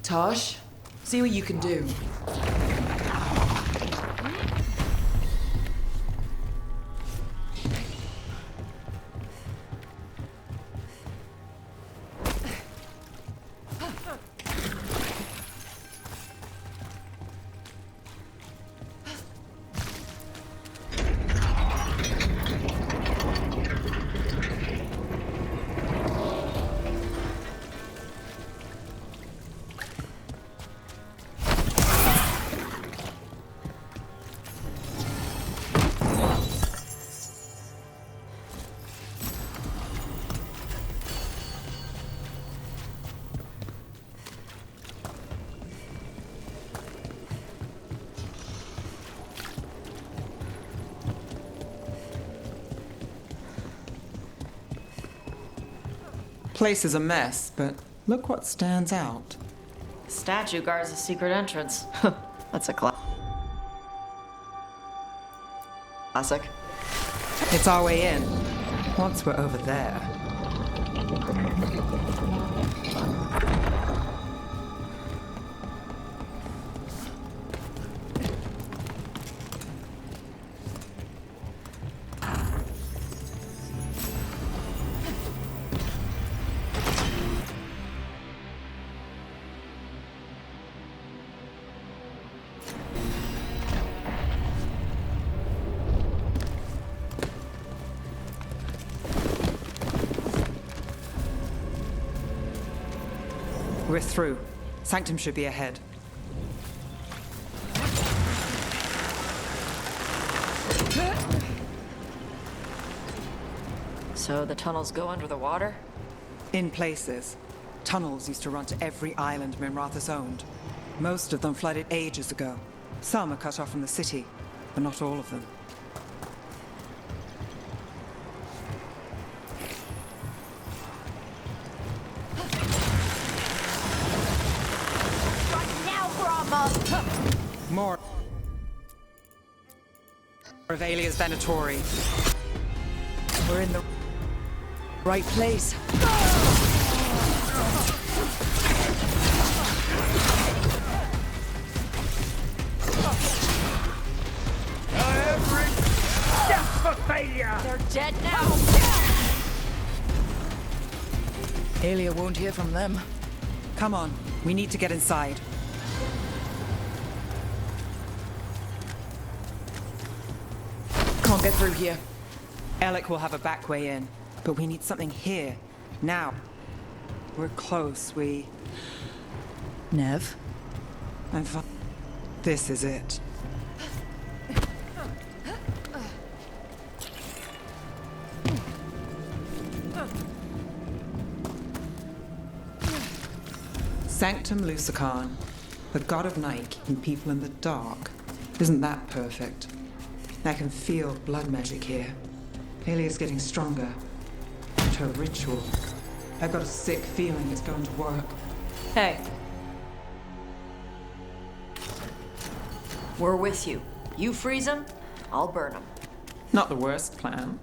Tosh, see what you can do. place is a mess, but look what stands out. The statue guards a secret entrance. That's a classic. It's our way in. Once we're over there. We're through. Sanctum should be ahead. So the tunnels go under the water? In places. Tunnels used to run to every island Minrathous owned. Most of them flooded ages ago. Some are cut off from the city, but not all of them. More of Aelia's Venatori. We're in the right place. Every death for failure! They're dead now! Aelia won't hear from them. Come on, we need to get inside. Can't get through here. Alec will have a back way in, but we need something here, now. We're close, Nev? This is it. Sanctum Lucican, the god of night keeping people in the dark. Isn't that perfect? I can feel blood magic here. Aelia's getting stronger. And her ritual. I've got a sick feeling it's going to work. Hey. We're with you. You freeze them, I'll burn them. Not the worst plan.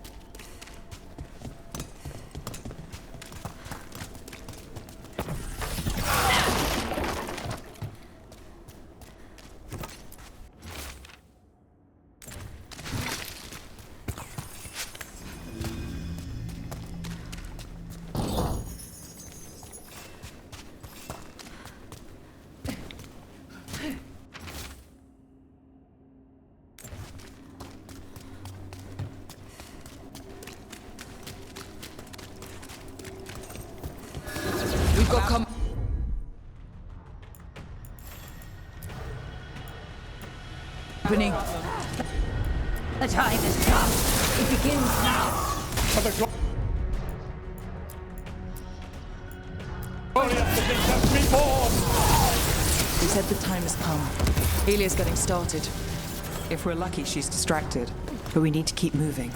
The time has come. It begins now. We said the time has come. Aelia's getting started. If we're lucky, she's distracted. But we need to keep moving.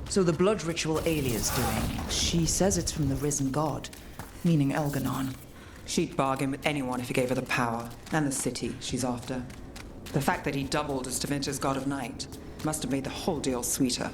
So the blood ritual Aelia's doing, she says it's from the risen god, meaning Elganon. She'd bargain with anyone if he gave her the power, and the city she's after. The fact that he doubled as Tevinter's god of night must have made the whole deal sweeter.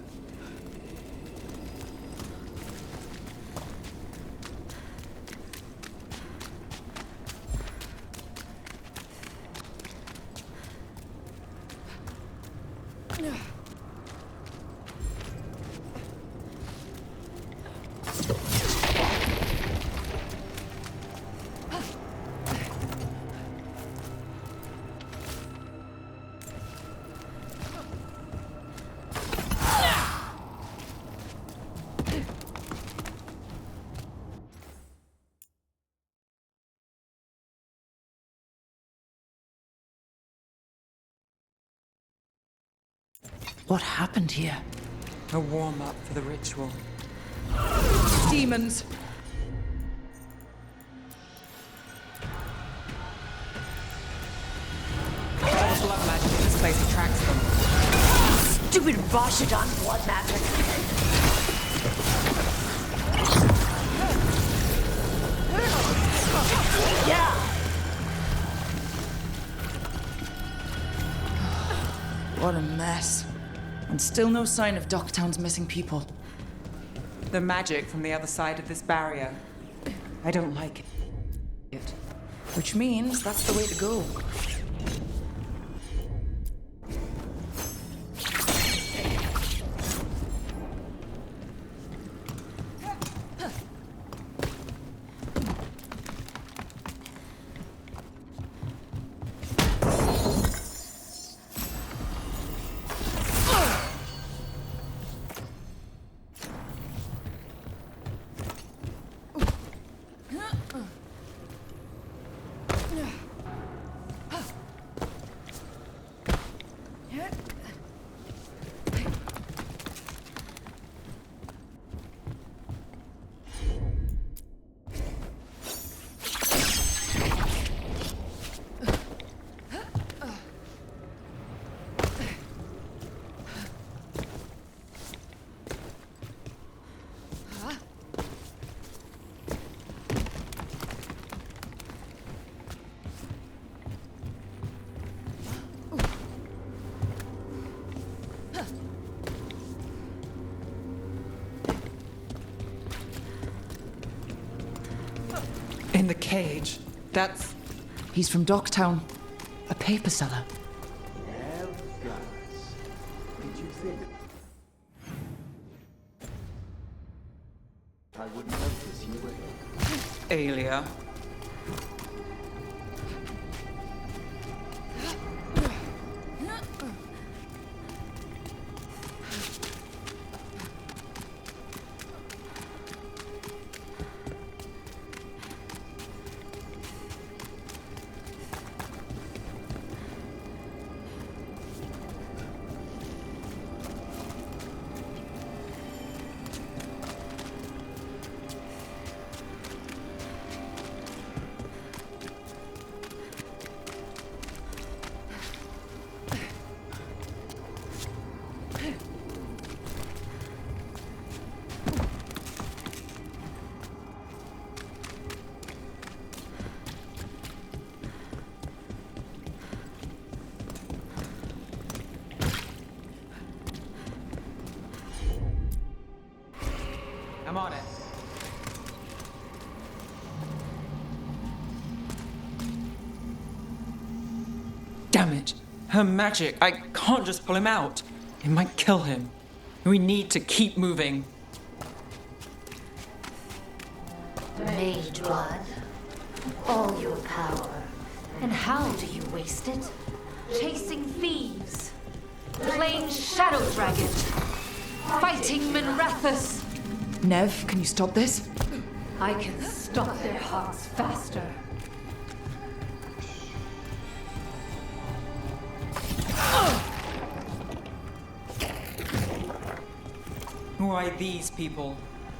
What happened here? A warm-up for the ritual. Demons! All the blood magic in this place attracts them. Stupid Rashidon blood magic. Yeah. What a mess. And still no sign of Docktown's missing people. The magic from the other side of this barrier. I don't like it. Which means that's the way to go. In the cage. That's... He's from Docktown. A paper seller. Did you think I wouldn't notice you were here? Aelia. I'm on it. Damn it. Her magic. I can't just pull him out. It might kill him. We need to keep moving. Mage blood. All your power. And how do you waste it? Chasing thieves. Playing Shadow Dragon. Fighting Minrathus. Nev, can you stop this? I can stop their hearts faster. Why these people?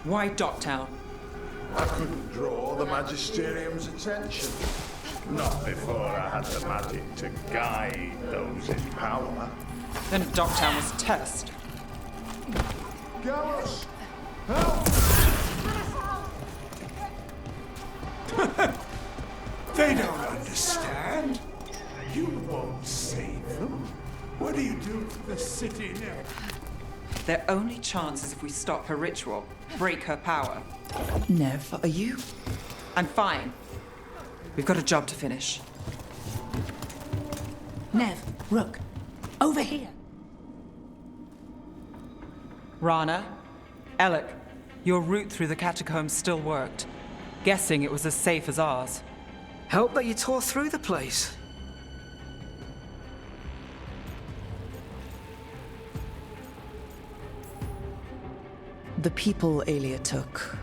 Why Docktown? I couldn't draw the Magisterium's attention. Not before I had the magic to guide those in power. Then Docktown was test. Gallus! Help! They don't understand. You won't save them. What do you do to the city now? Their only chance is if we stop her ritual, break her power. Nev, are you? I'm fine. We've got a job to finish. Nev, Rook, over here. Rana, Alec, your route through the catacombs still worked. Guessing it was as safe as ours. Help that you tore through the place. The people Aelia took,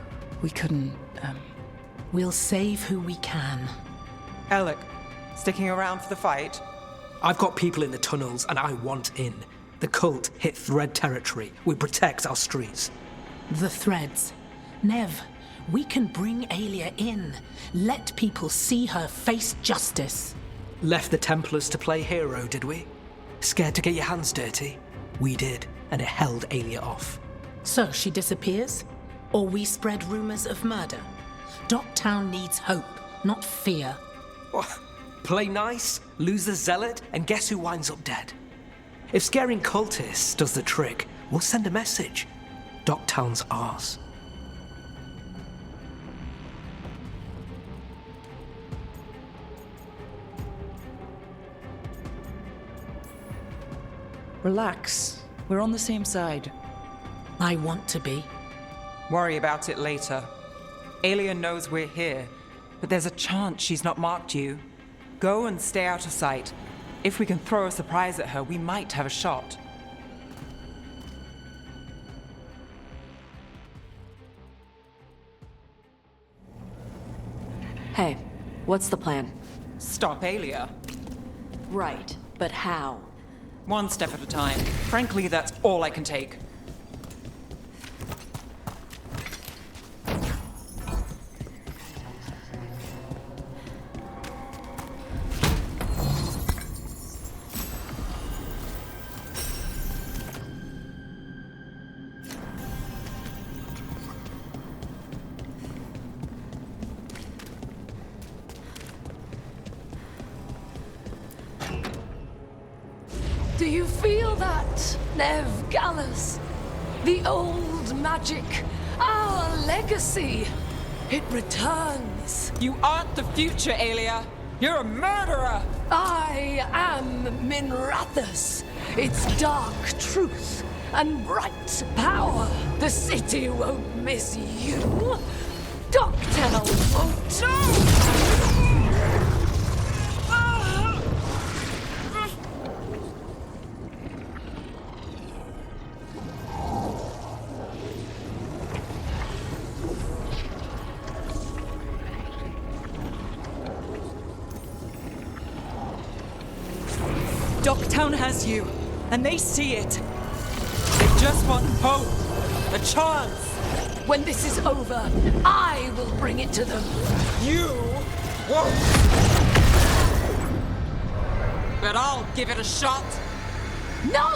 we couldn't, We'll save who we can. Alec, sticking around for the fight? I've got people in the tunnels and I want in. The cult hit Thread territory. We protect our streets. The threads. Nev, we can bring Aelia in. Let people see her face justice. Left the Templars to play hero, did we? Scared to get your hands dirty? We did, and it held Aelia off. So she disappears? Or we spread rumors of murder? Docktown needs hope, not fear. Play nice, lose the zealot, and guess who winds up dead? If scaring cultists does the trick, we'll send a message. Docktown's ours. Relax. We're on the same side. I want to be. Worry about it later. Aelia knows we're here, but there's a chance she's not marked you. Go and stay out of sight. If we can throw a surprise at her, we might have a shot. Hey, what's the plan? Stop Aelia. Right, but how? One step at a time. Frankly, that's all I can take. Do you feel that, Nev Gallus? The old magic, our legacy. It returns. You aren't the future, Aelia. You're a murderer! I am Minrathus. Its dark truth and bright power. The city won't miss you. Docktown won't. No! Docktown has you, and they see it. They just want hope, a chance. When this is over, I will bring it to them. You won't. But I'll give it a shot. No!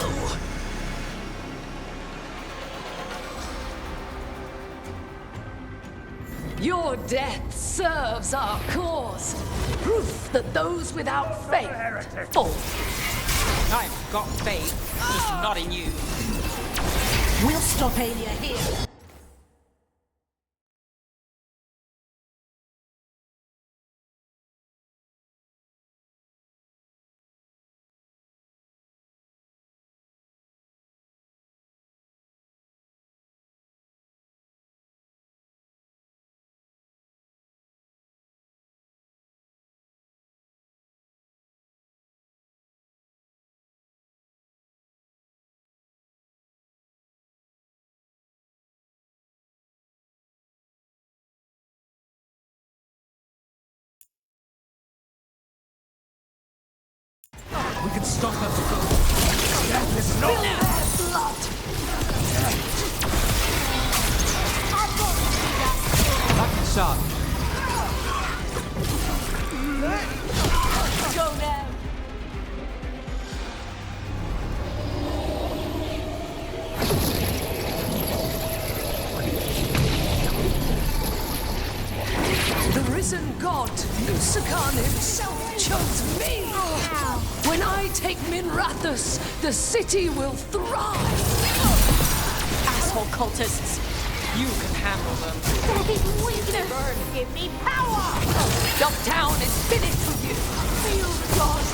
Your death serves our cause. Proof that those without faith fall. I've got faith, just not in you. We'll stop Aelia here. We can stop her for good. Death is not their blood. Lucky shot. Go now. The risen god, Lucican himself, chose me. When I take Minrathus, the city will thrive. Asshole cultists. You can handle them. These weakness give me power. Docktown is finished for you. Feel God.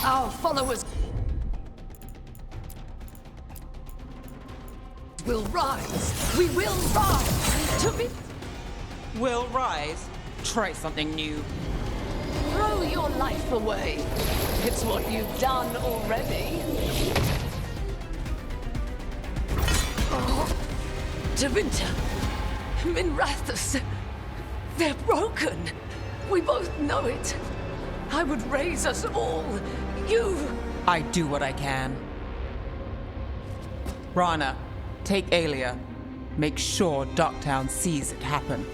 Our followers will rise. We will rise to be. Will rise. Try something new. Throw your life away. It's what you've done already. Oh, Devinter, Minrathus, they're broken. We both know it. I would raise us all. You I do what I can. Rana, take Aelia. Make sure Docktown sees it happen.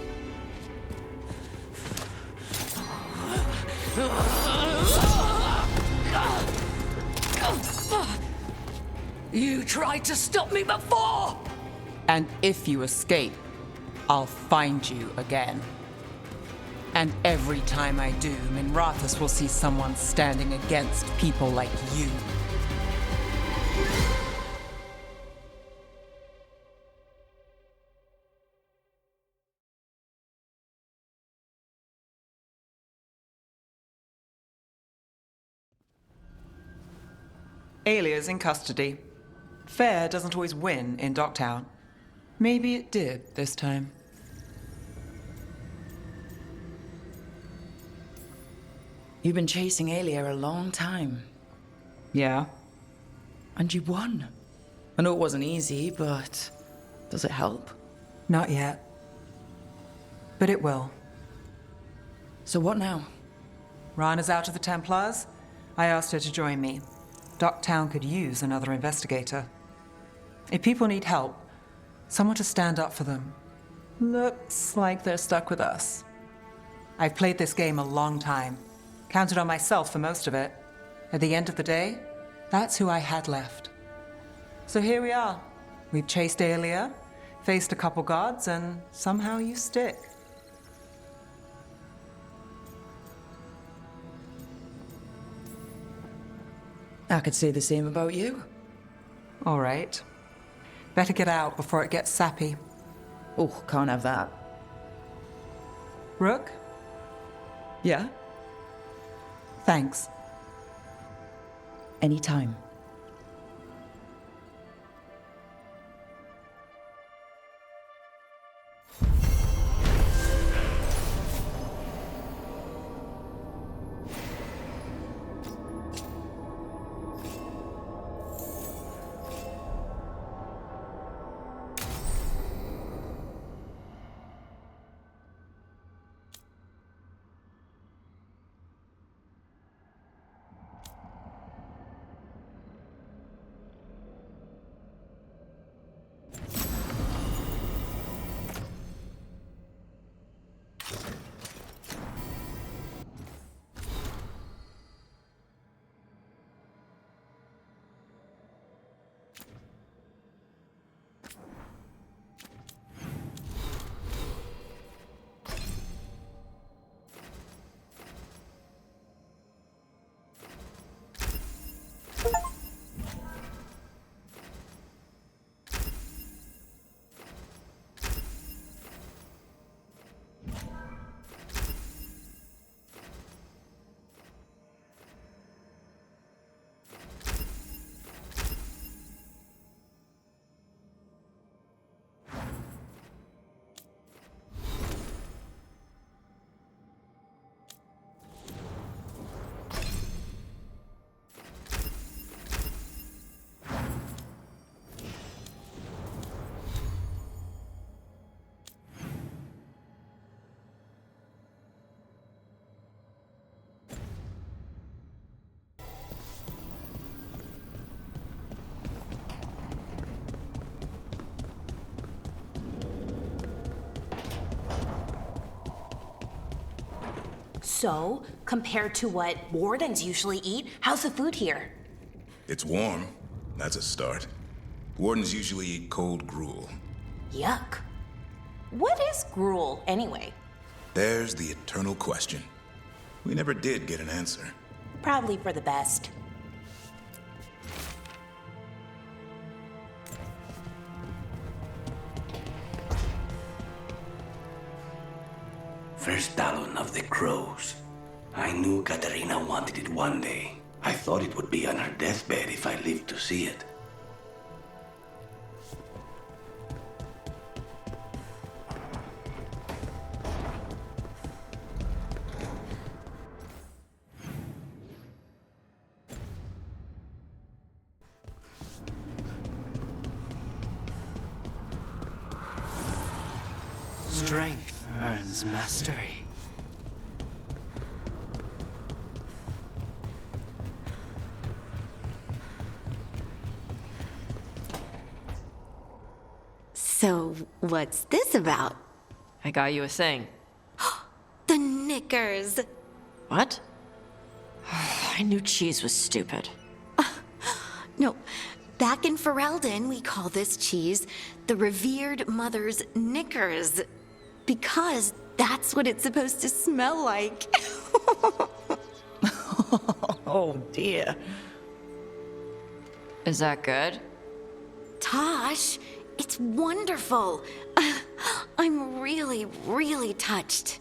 You tried to stop me before! And if you escape, I'll find you again. And every time I do, Minrathous will see someone standing against people like you. Aelia's in custody. Fair doesn't always win in Docktown. Maybe it did this time. You've been chasing Aelia a long time. Yeah. And you won. I know it wasn't easy, but does it help? Not yet. But it will. So what now? Rana's out of the Templars. I asked her to join me. Docktown could use another investigator. If people need help, someone to stand up for them. Looks like they're stuck with us. I've played this game a long time. Counted on myself for most of it. At the end of the day, that's who I had left. So here we are. We've chased Aelia, faced a couple guards, and somehow you stick. I could say the same about you. All right. Better get out before it gets sappy. Oh, can't have that. Rook? Yeah? Thanks. Anytime. So, compared to what wardens usually eat, how's the food here? It's warm. That's a start. Wardens usually eat cold gruel. Yuck. What is gruel, anyway? There's the eternal question. We never did get an answer. Probably for the best. First Talon of the Crows. I knew Katarina wanted it one day. I thought it would be on her deathbed if I lived to see it. Strength earns mastery. So, what's this about? I got you a thing. The knickers! What? I knew cheese was stupid. No, back in Ferelden, we call this cheese the revered mother's knickers. Because that's what it's supposed to smell like. Oh dear. Is that good? Tosh, it's wonderful. I'm really, really touched.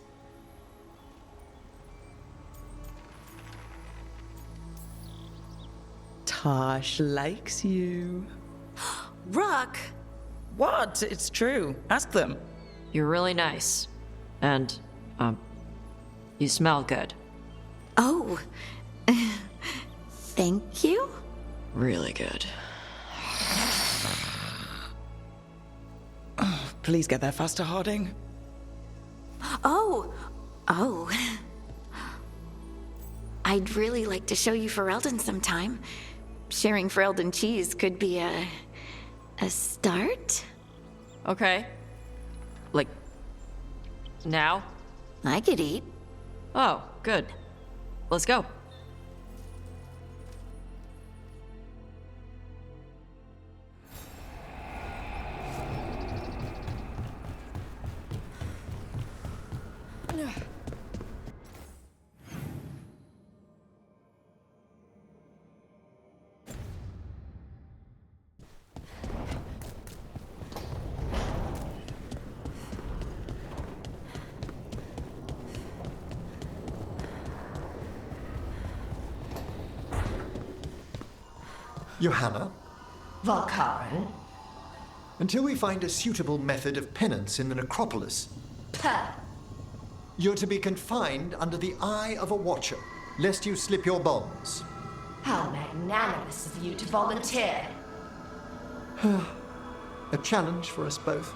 Tosh likes you. Rook! What? It's true. Ask them. You're really nice. And, you smell good. Oh. Thank you? Really good. Please get there faster, Harding. Oh. I'd really like to show you Ferelden sometime. Sharing Ferelden cheese could be a start? Okay. Like, now? I could eat. Oh, good. Let's go. Johanna, Valkaran? until we find a suitable method of penance in the necropolis, Puh. you're to be confined under the eye of a watcher, lest you slip your bonds. How magnanimous of you to volunteer. A challenge for us both.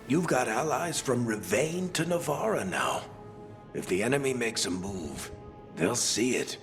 You've got allies from Rivain to Navarra now. If the enemy makes a move, they'll see it.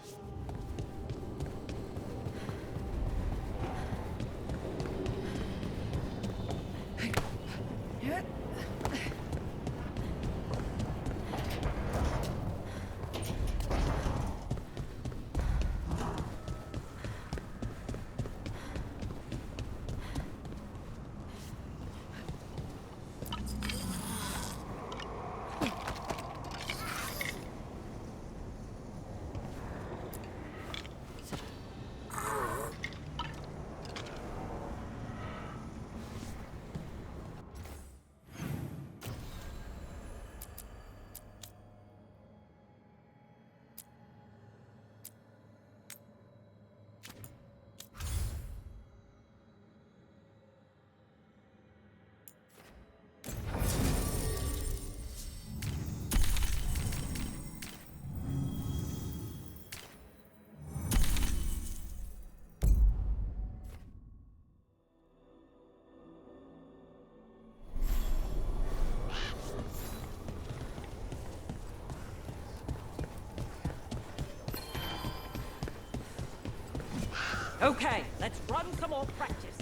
Okay, let's run some more practice.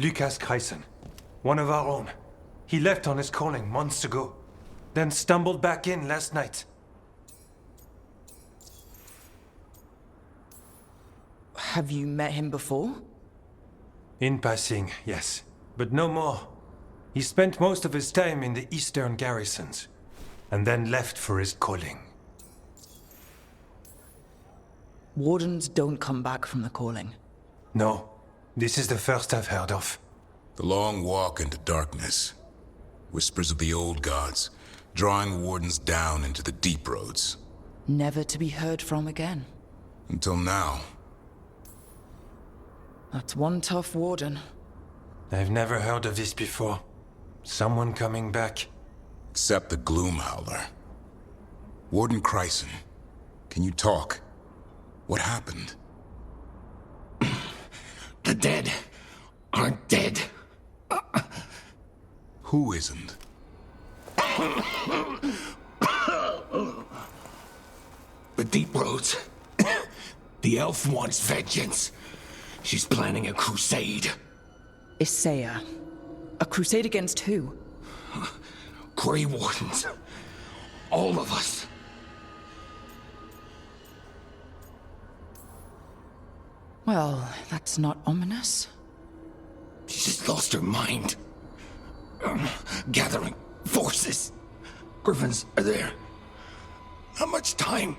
Lucas Kreisen, one of our own. He left on his calling months ago, then stumbled back in last night. Have you met him before? In passing, yes, but no more. He spent most of his time in the eastern garrisons, and then left for his calling. Wardens don't come back from the calling. No, this is the first I've heard of. The long walk into darkness. Whispers of the old gods, drawing wardens down into the deep roads. Never to be heard from again. Until now. That's one tough warden. I've never heard of this before. Someone coming back. Except the Gloom Howler. Warden Chryson, can you talk? What happened? The dead aren't dead. Who isn't? The Deep Roads. The elf wants vengeance. She's planning a crusade. Isaiah. A crusade against who? Grey Wardens. All of us. Well, that's not ominous. She just lost her mind. Gathering forces. Griffins are there. How much time?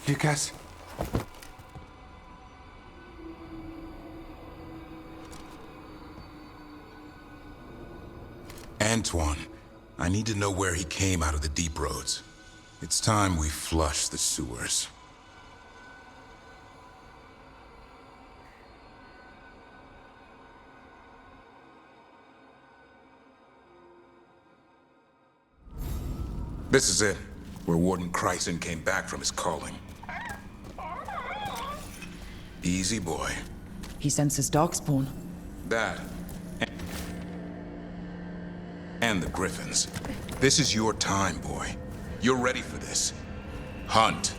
Lucas? Antoine, I need to know where he came out of the Deep Roads. It's time we flush the sewers. This is it, where Warden Chryson came back from his calling. Easy, boy. He senses Darkspawn. That. And the Griffins. This is your time, boy. You're ready for this. Hunt.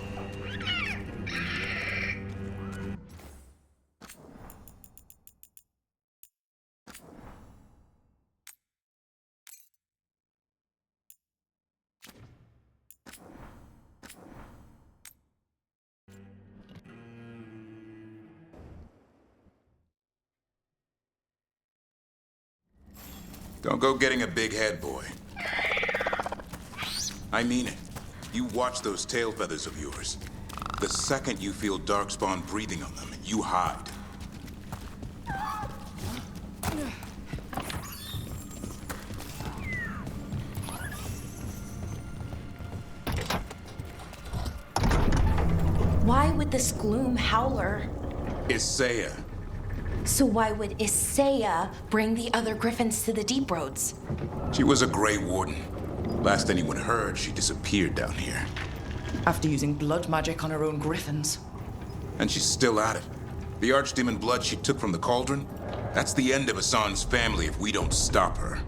Don't go getting a big head, boy. I mean it. You watch those tail feathers of yours. The second you feel Darkspawn breathing on them, you hide. Why would this Gloom Howler? Isaiah. So why would Isaiah bring the other Griffins to the Deep Roads? She was a Grey Warden. Last anyone heard, she disappeared down here. After using blood magic on her own Griffins. And she's still at it. The Archdemon blood she took from the cauldron? That's the end of Hassan's family if we don't stop her.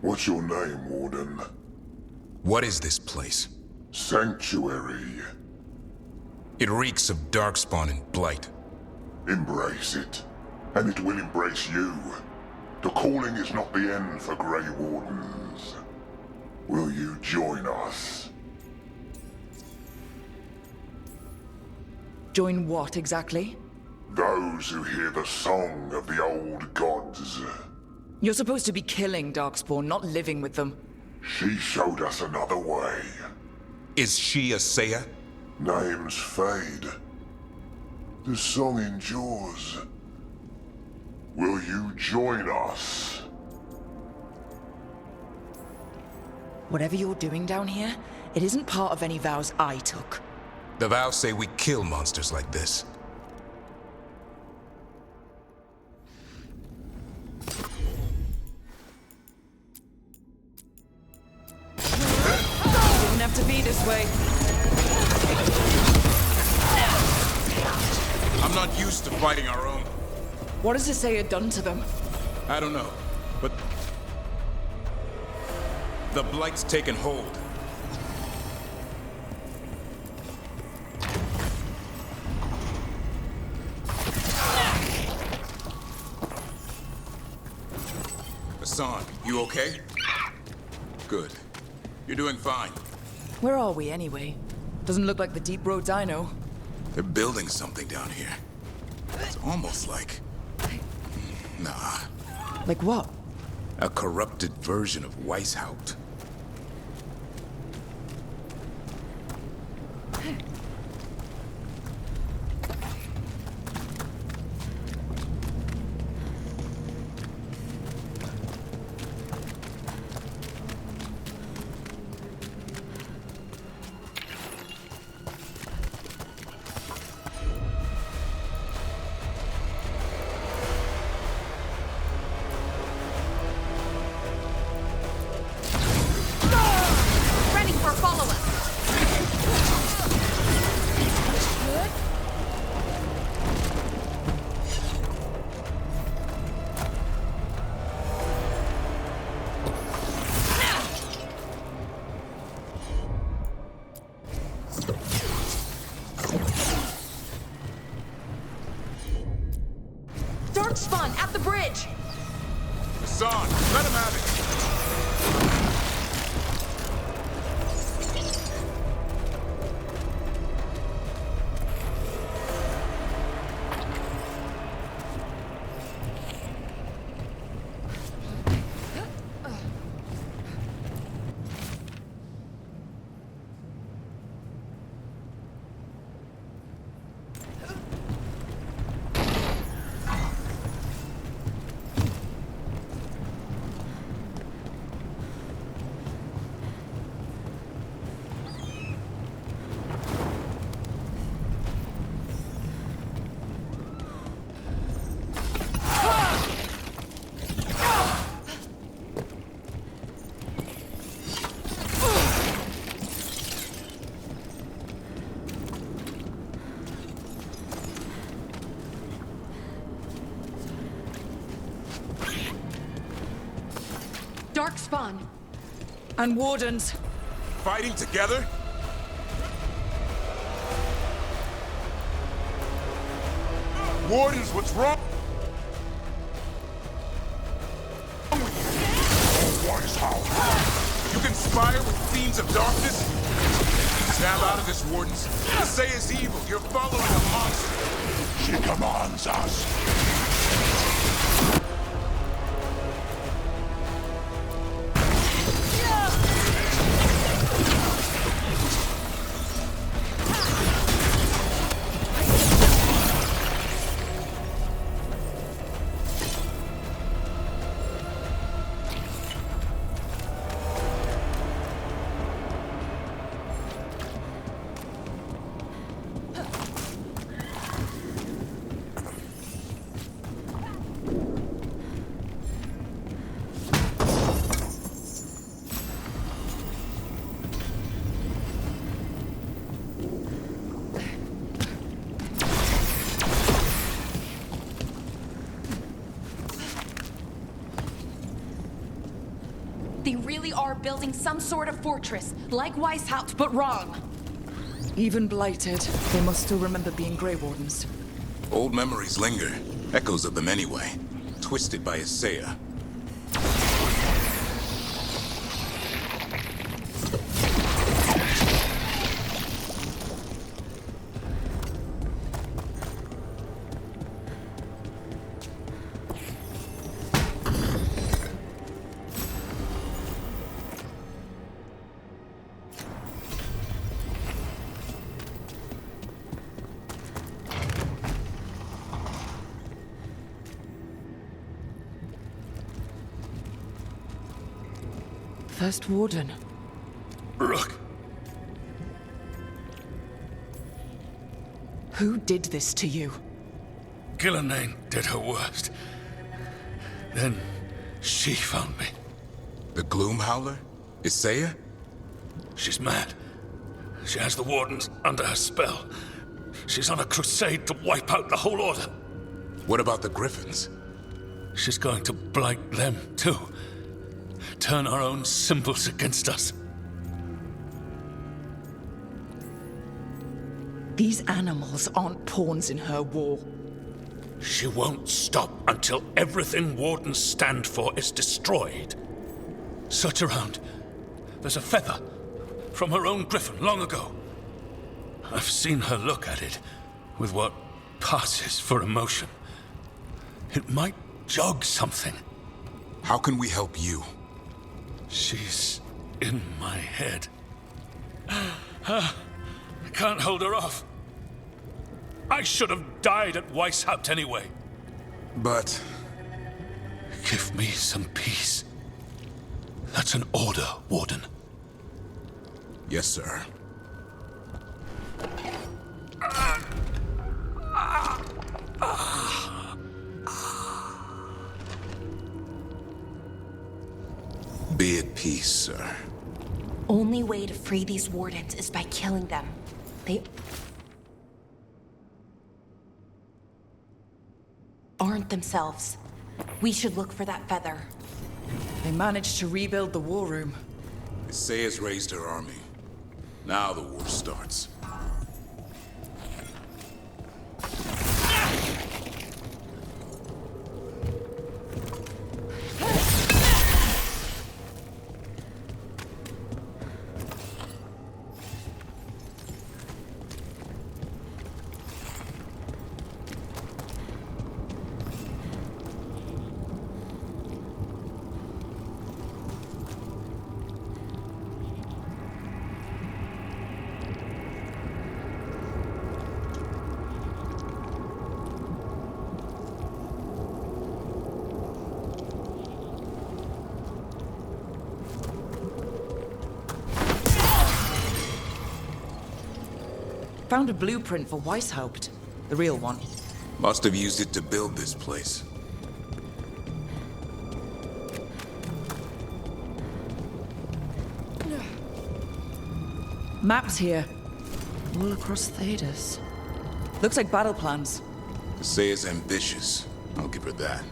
What's your name, Warden? What is this place? Sanctuary. It reeks of Darkspawn and Blight. Embrace it, and it will embrace you. The calling is not the end for Grey Wardens. Will you join us? Join what exactly? Those who hear the song of the old gods. You're supposed to be killing Darkspawn, not living with them. She showed us another way. Is she a Saya? Names fade. The song endures. Will you join us? Whatever you're doing down here, it isn't part of any vows I took. The vows say we kill monsters like this. Didn't have to be this way. I'm not used to fighting our own. What has Isaiah done to them? I don't know, but the Blight's taken hold. Hassan, you okay? Good. You're doing fine. Where are we anyway? Doesn't look like the Deep Roads I know. They're building something down here. It's almost like... Nah. Like what? A corrupted version of Weishaupt. Darkspawn at the bridge! Hassan, let him have it! Darkspawn. And Wardens. Fighting together? Wardens, what's wrong? You conspire with fiends of darkness? Snap out of this, Wardens. The Say is evil. You're following a monster. She commands us. They really are building some sort of fortress, like Weishaupt, but wrong. Even blighted, they must still remember being Grey Wardens. Old memories linger. Echoes of them anyway. Twisted by Isaiah. First Warden. Rook. Who did this to you? Gillenane did her worst. Then she found me. The Gloom Howler? Isaiah? She's mad. She has the Wardens under her spell. She's on a crusade to wipe out the whole Order. What about the Griffins? She's going to blight them, too. Turn our own symbols against us. These animals aren't pawns in her war. She won't stop until everything Wardens stand for is destroyed. Search around. There's a feather from her own griffin long ago. I've seen her look at it with what passes for emotion. It might jog something. How can we help you? She's in my head. I can't hold her off. I should have died at Weishaupt anyway. But... Give me some peace. That's an order, Warden. Yes, sir. Be at peace, sir. Only way to free these Wardens is by killing them. They aren't themselves. We should look for that feather. They managed to rebuild the war room. Isaiah's raised her army. Now the war starts. Found a blueprint for Weishaupt. The real one. Must have used it to build this place. Maps here. All across Thedas. Looks like battle plans. To say is ambitious. I'll give her that.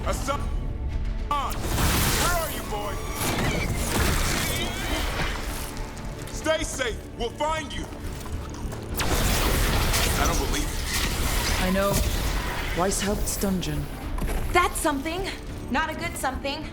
Hassan! Where are you, boy? Stay safe. We'll find you. I don't believe it. I know. Weishaupt's dungeon. That's something. Not a good something.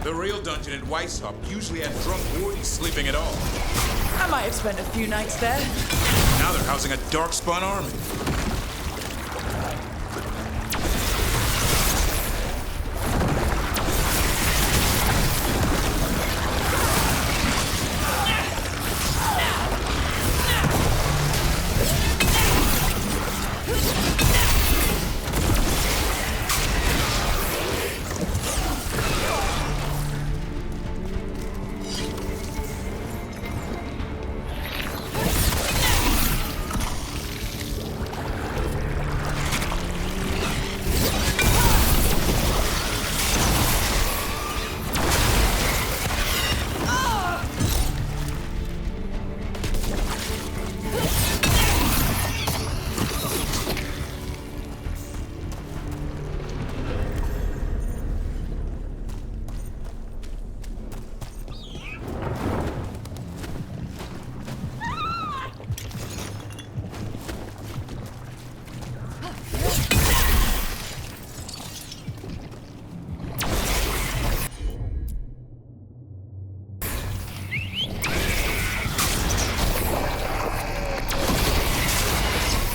The real dungeon at Weishaupt usually had drunk wardens sleeping at all. I might have spent a few nights there. Now they're housing a darkspawn army.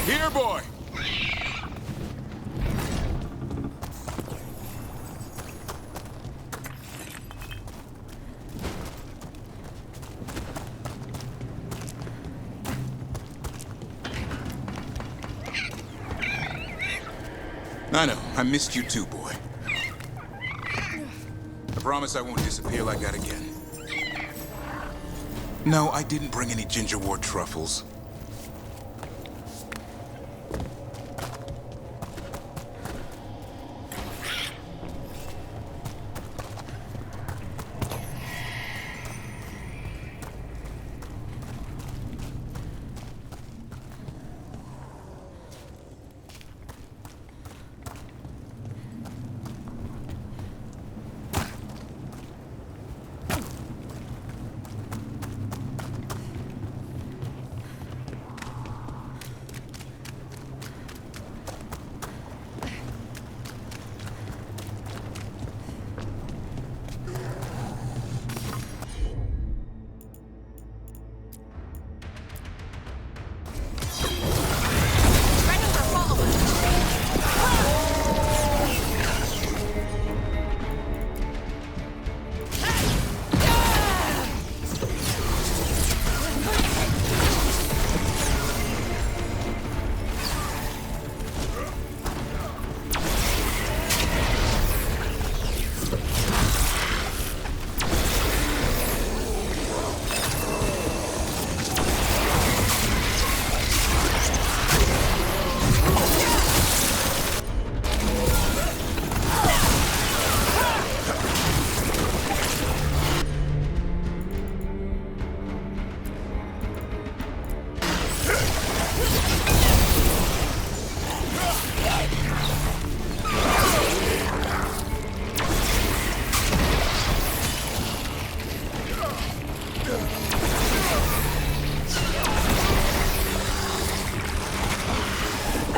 Here, boy! I know. I missed you too, boy. I promise I won't disappear like that again. No, I didn't bring any ginger wort truffles.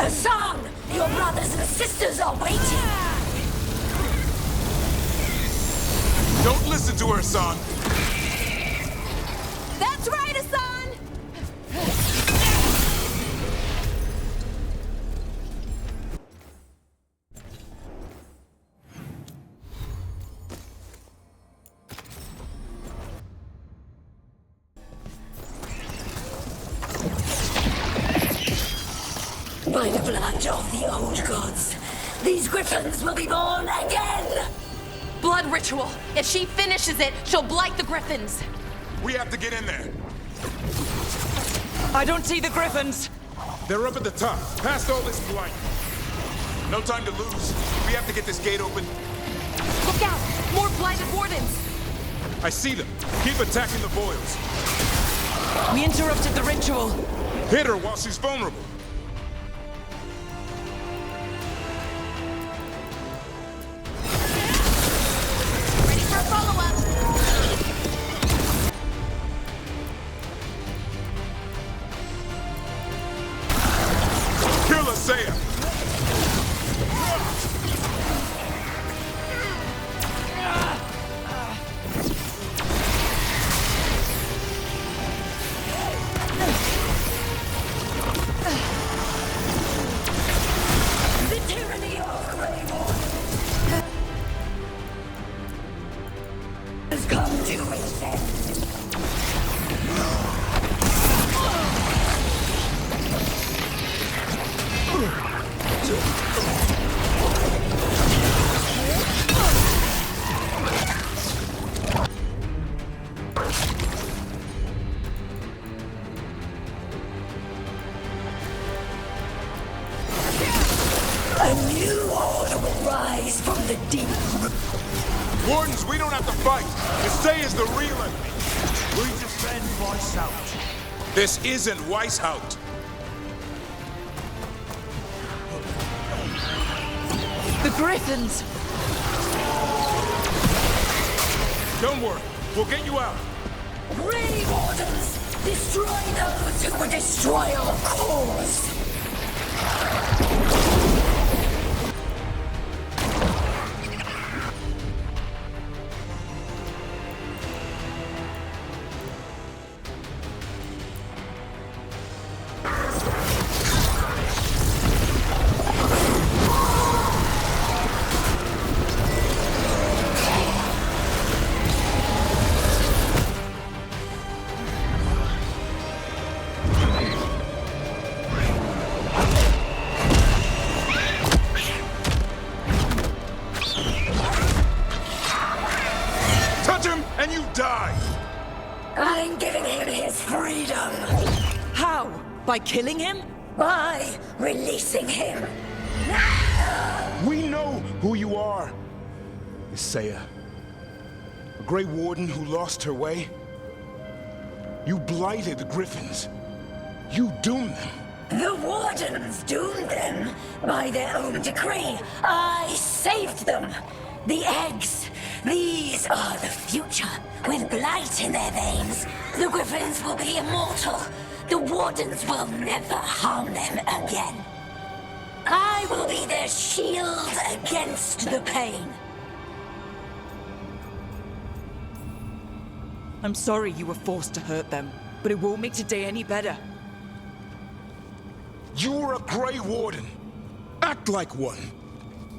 Hassan! Your brothers and sisters are waiting! Don't listen to her, son. That's right, Hassan! By the blood of the old gods, these griffins will be born again! Blood ritual. If she finishes it, she'll blight the griffins. We have to get in there. I don't see the griffins. They're up at the top, past all this blight. No time to lose. We have to get this gate open. Look out! More blighted wardens! I see them. Keep attacking the boils. We interrupted the ritual. Hit her while she's vulnerable. Ready for a follow-up! Kill Asaya! The tyranny of Greymoor has come to its end. A new order will rise from the deep. Wardens, we don't have to fight. Asaya's the real enemy. We defend Weisshaupt. This isn't Weisshaupt. The griffins! Don't worry. We'll get you out. Grey Wardens, destroy those who would destroy our cause. Touch him and you die. I'm giving him his freedom How? By killing him? by releasing him. We know who you are. Asaya. A Grey Warden who lost her way. You blighted the Griffins. You doomed them. The Wardens doomed them by their own decree. I saved them. The eggs. These are the future. With blight in their veins, the Griffins will be immortal. The Wardens will never harm them again. I will be their shield against the pain. I'm sorry you were forced to hurt them, but it won't make today any better. You're a Grey Warden. Act like one.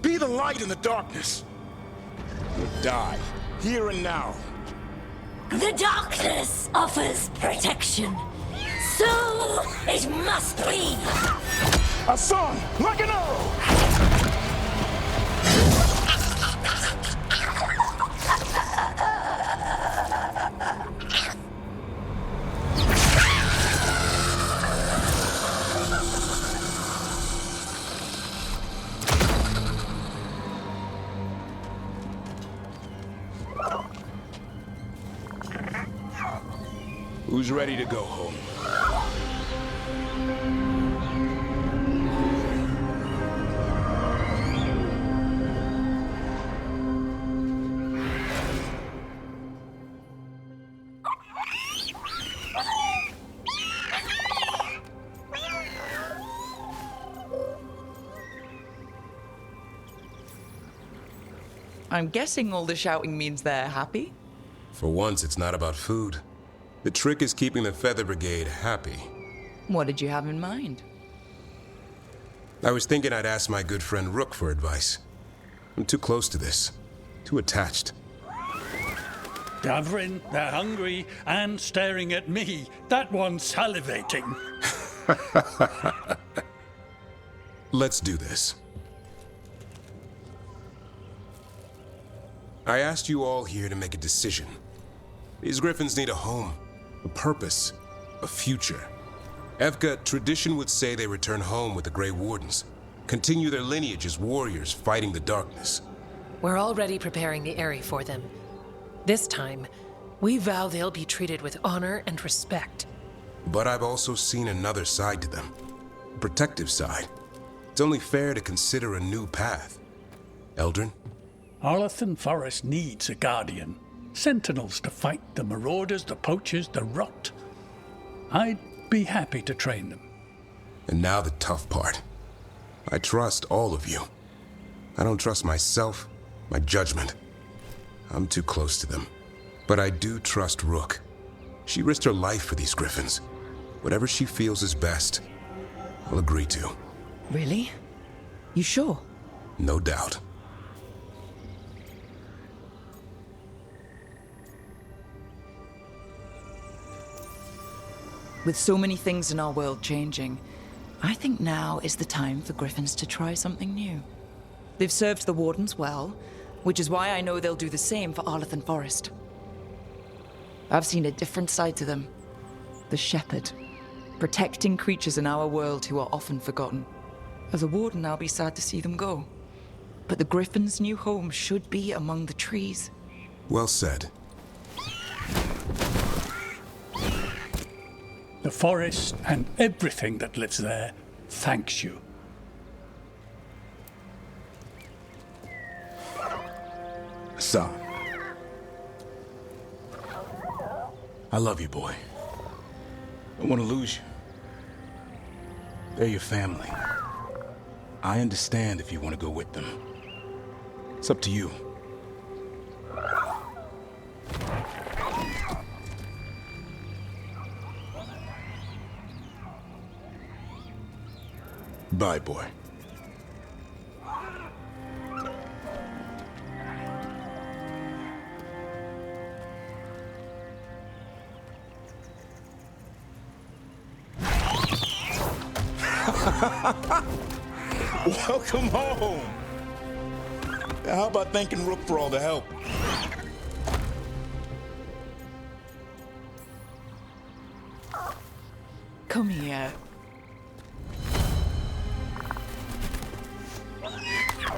Be the light in the darkness. You'll die, here and now. The darkness offers protection. So it must be. Hassan, like an arrow! Who's ready to go home? I'm guessing all the shouting means they're happy? For once, it's not about food. The trick is keeping the Feather Brigade happy. What did you have in mind? I was thinking I'd ask my good friend Rook for advice. I'm too close to this. Too attached. Davrin, they're hungry and staring at me. That one's salivating. Let's do this. I asked you all here to make a decision. These griffins need a home, a purpose, a future. Evka, tradition would say they return home with the Grey Wardens, continue their lineage as warriors fighting the darkness. We're already preparing the Eyrie for them. This time, we vow they'll be treated with honor and respect. But I've also seen another side to them, a protective side. It's only fair to consider a new path. Eldrin? Arlathan Forest needs a guardian. Sentinels to fight the marauders, the poachers, the rot. I'd be happy to train them. And now the tough part. I trust all of you. I don't trust myself, my judgment. I'm too close to them. But I do trust Rook. She risked her life for these griffins. Whatever she feels is best, I'll agree to. Really? You sure? No doubt. With so many things in our world changing, I think now is the time for griffins to try something new. They've served the Wardens well, which is why I know they'll do the same for Arlathan Forest. I've seen a different side to them. The shepherd, protecting creatures in our world who are often forgotten. As a warden, I'll be sad to see them go. But the griffins' new home should be among the trees. Well said. The forest and everything that lives there thanks you. Son. I love you, boy. Don't want to lose you. They're your family. I understand if you want to go with them. It's up to you. Bye, boy. Welcome home. How about thanking Rook for all the help? Come here.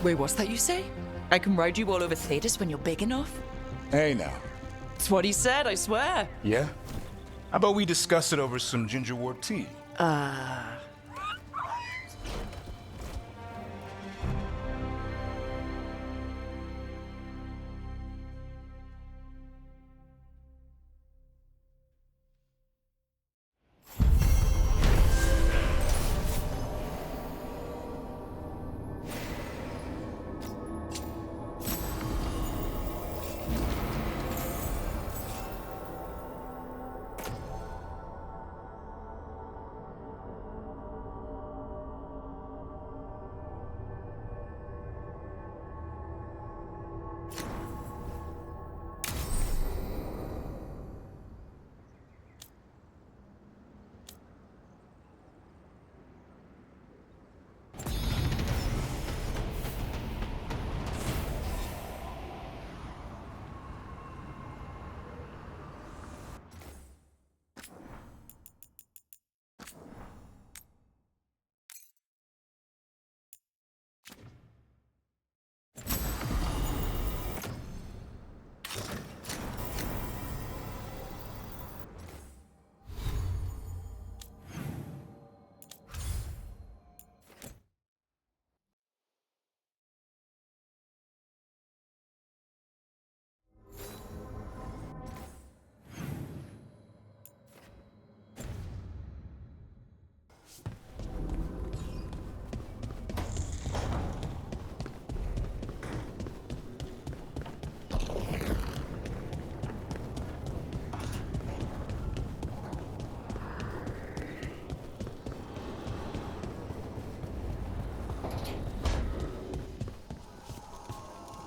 Wait, what's that you say? I can ride you all over Thetis when you're big enough? Hey, now. That's what he said, I swear. Yeah? How about we discuss it over some gingerwort tea?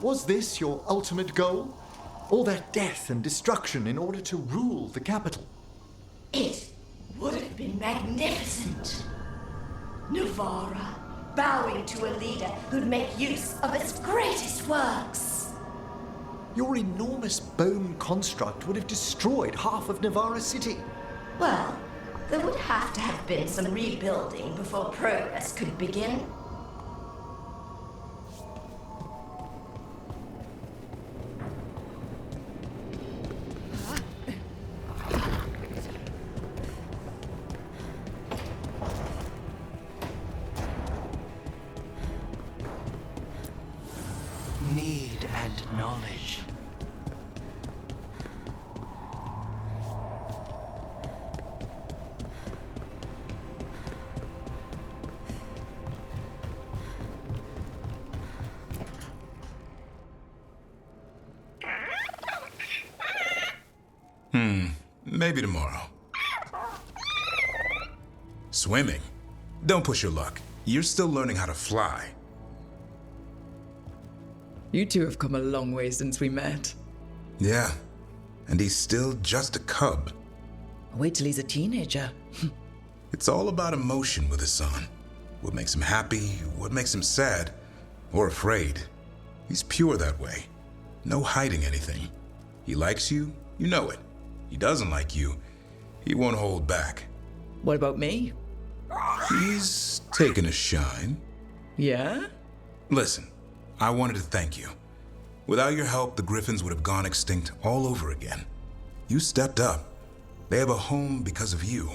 Was this your ultimate goal? All that death and destruction in order to rule the capital? It would have been magnificent. Nuvara, bowing to a leader who'd make use of its greatest works. Your enormous bone construct would have destroyed half of Navara City. Well, there would have to have been some rebuilding before progress could begin. Need and knowledge. Maybe tomorrow. Swimming? Don't push your luck. You're still learning how to fly. You two have come a long way since we met. Yeah, and he's still just a cub. Wait till he's a teenager. It's all about emotion with his son. What makes him happy, what makes him sad, or afraid. He's pure that way. No hiding anything. He likes you, you know it. He doesn't like you, he won't hold back. What about me? He's taken a shine. Yeah? Listen, I wanted to thank you. Without your help, the Griffins would have gone extinct all over again. You stepped up. They have a home because of you.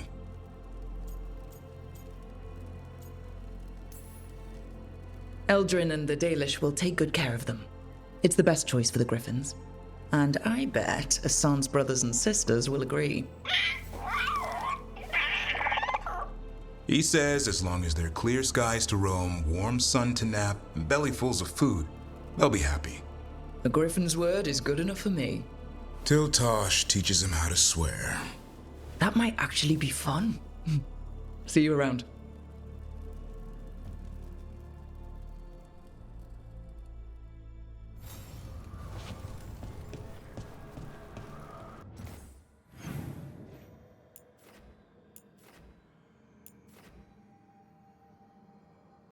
Eldrin and the Dalish will take good care of them. It's the best choice for the Griffins. And I bet Hassan's brothers and sisters will agree. He says as long as there are clear skies to roam, warm sun to nap, and bellyfuls of food, they'll be happy. A Griffin's word is good enough for me. Till Tosh teaches him how to swear. That might actually be fun. See you around.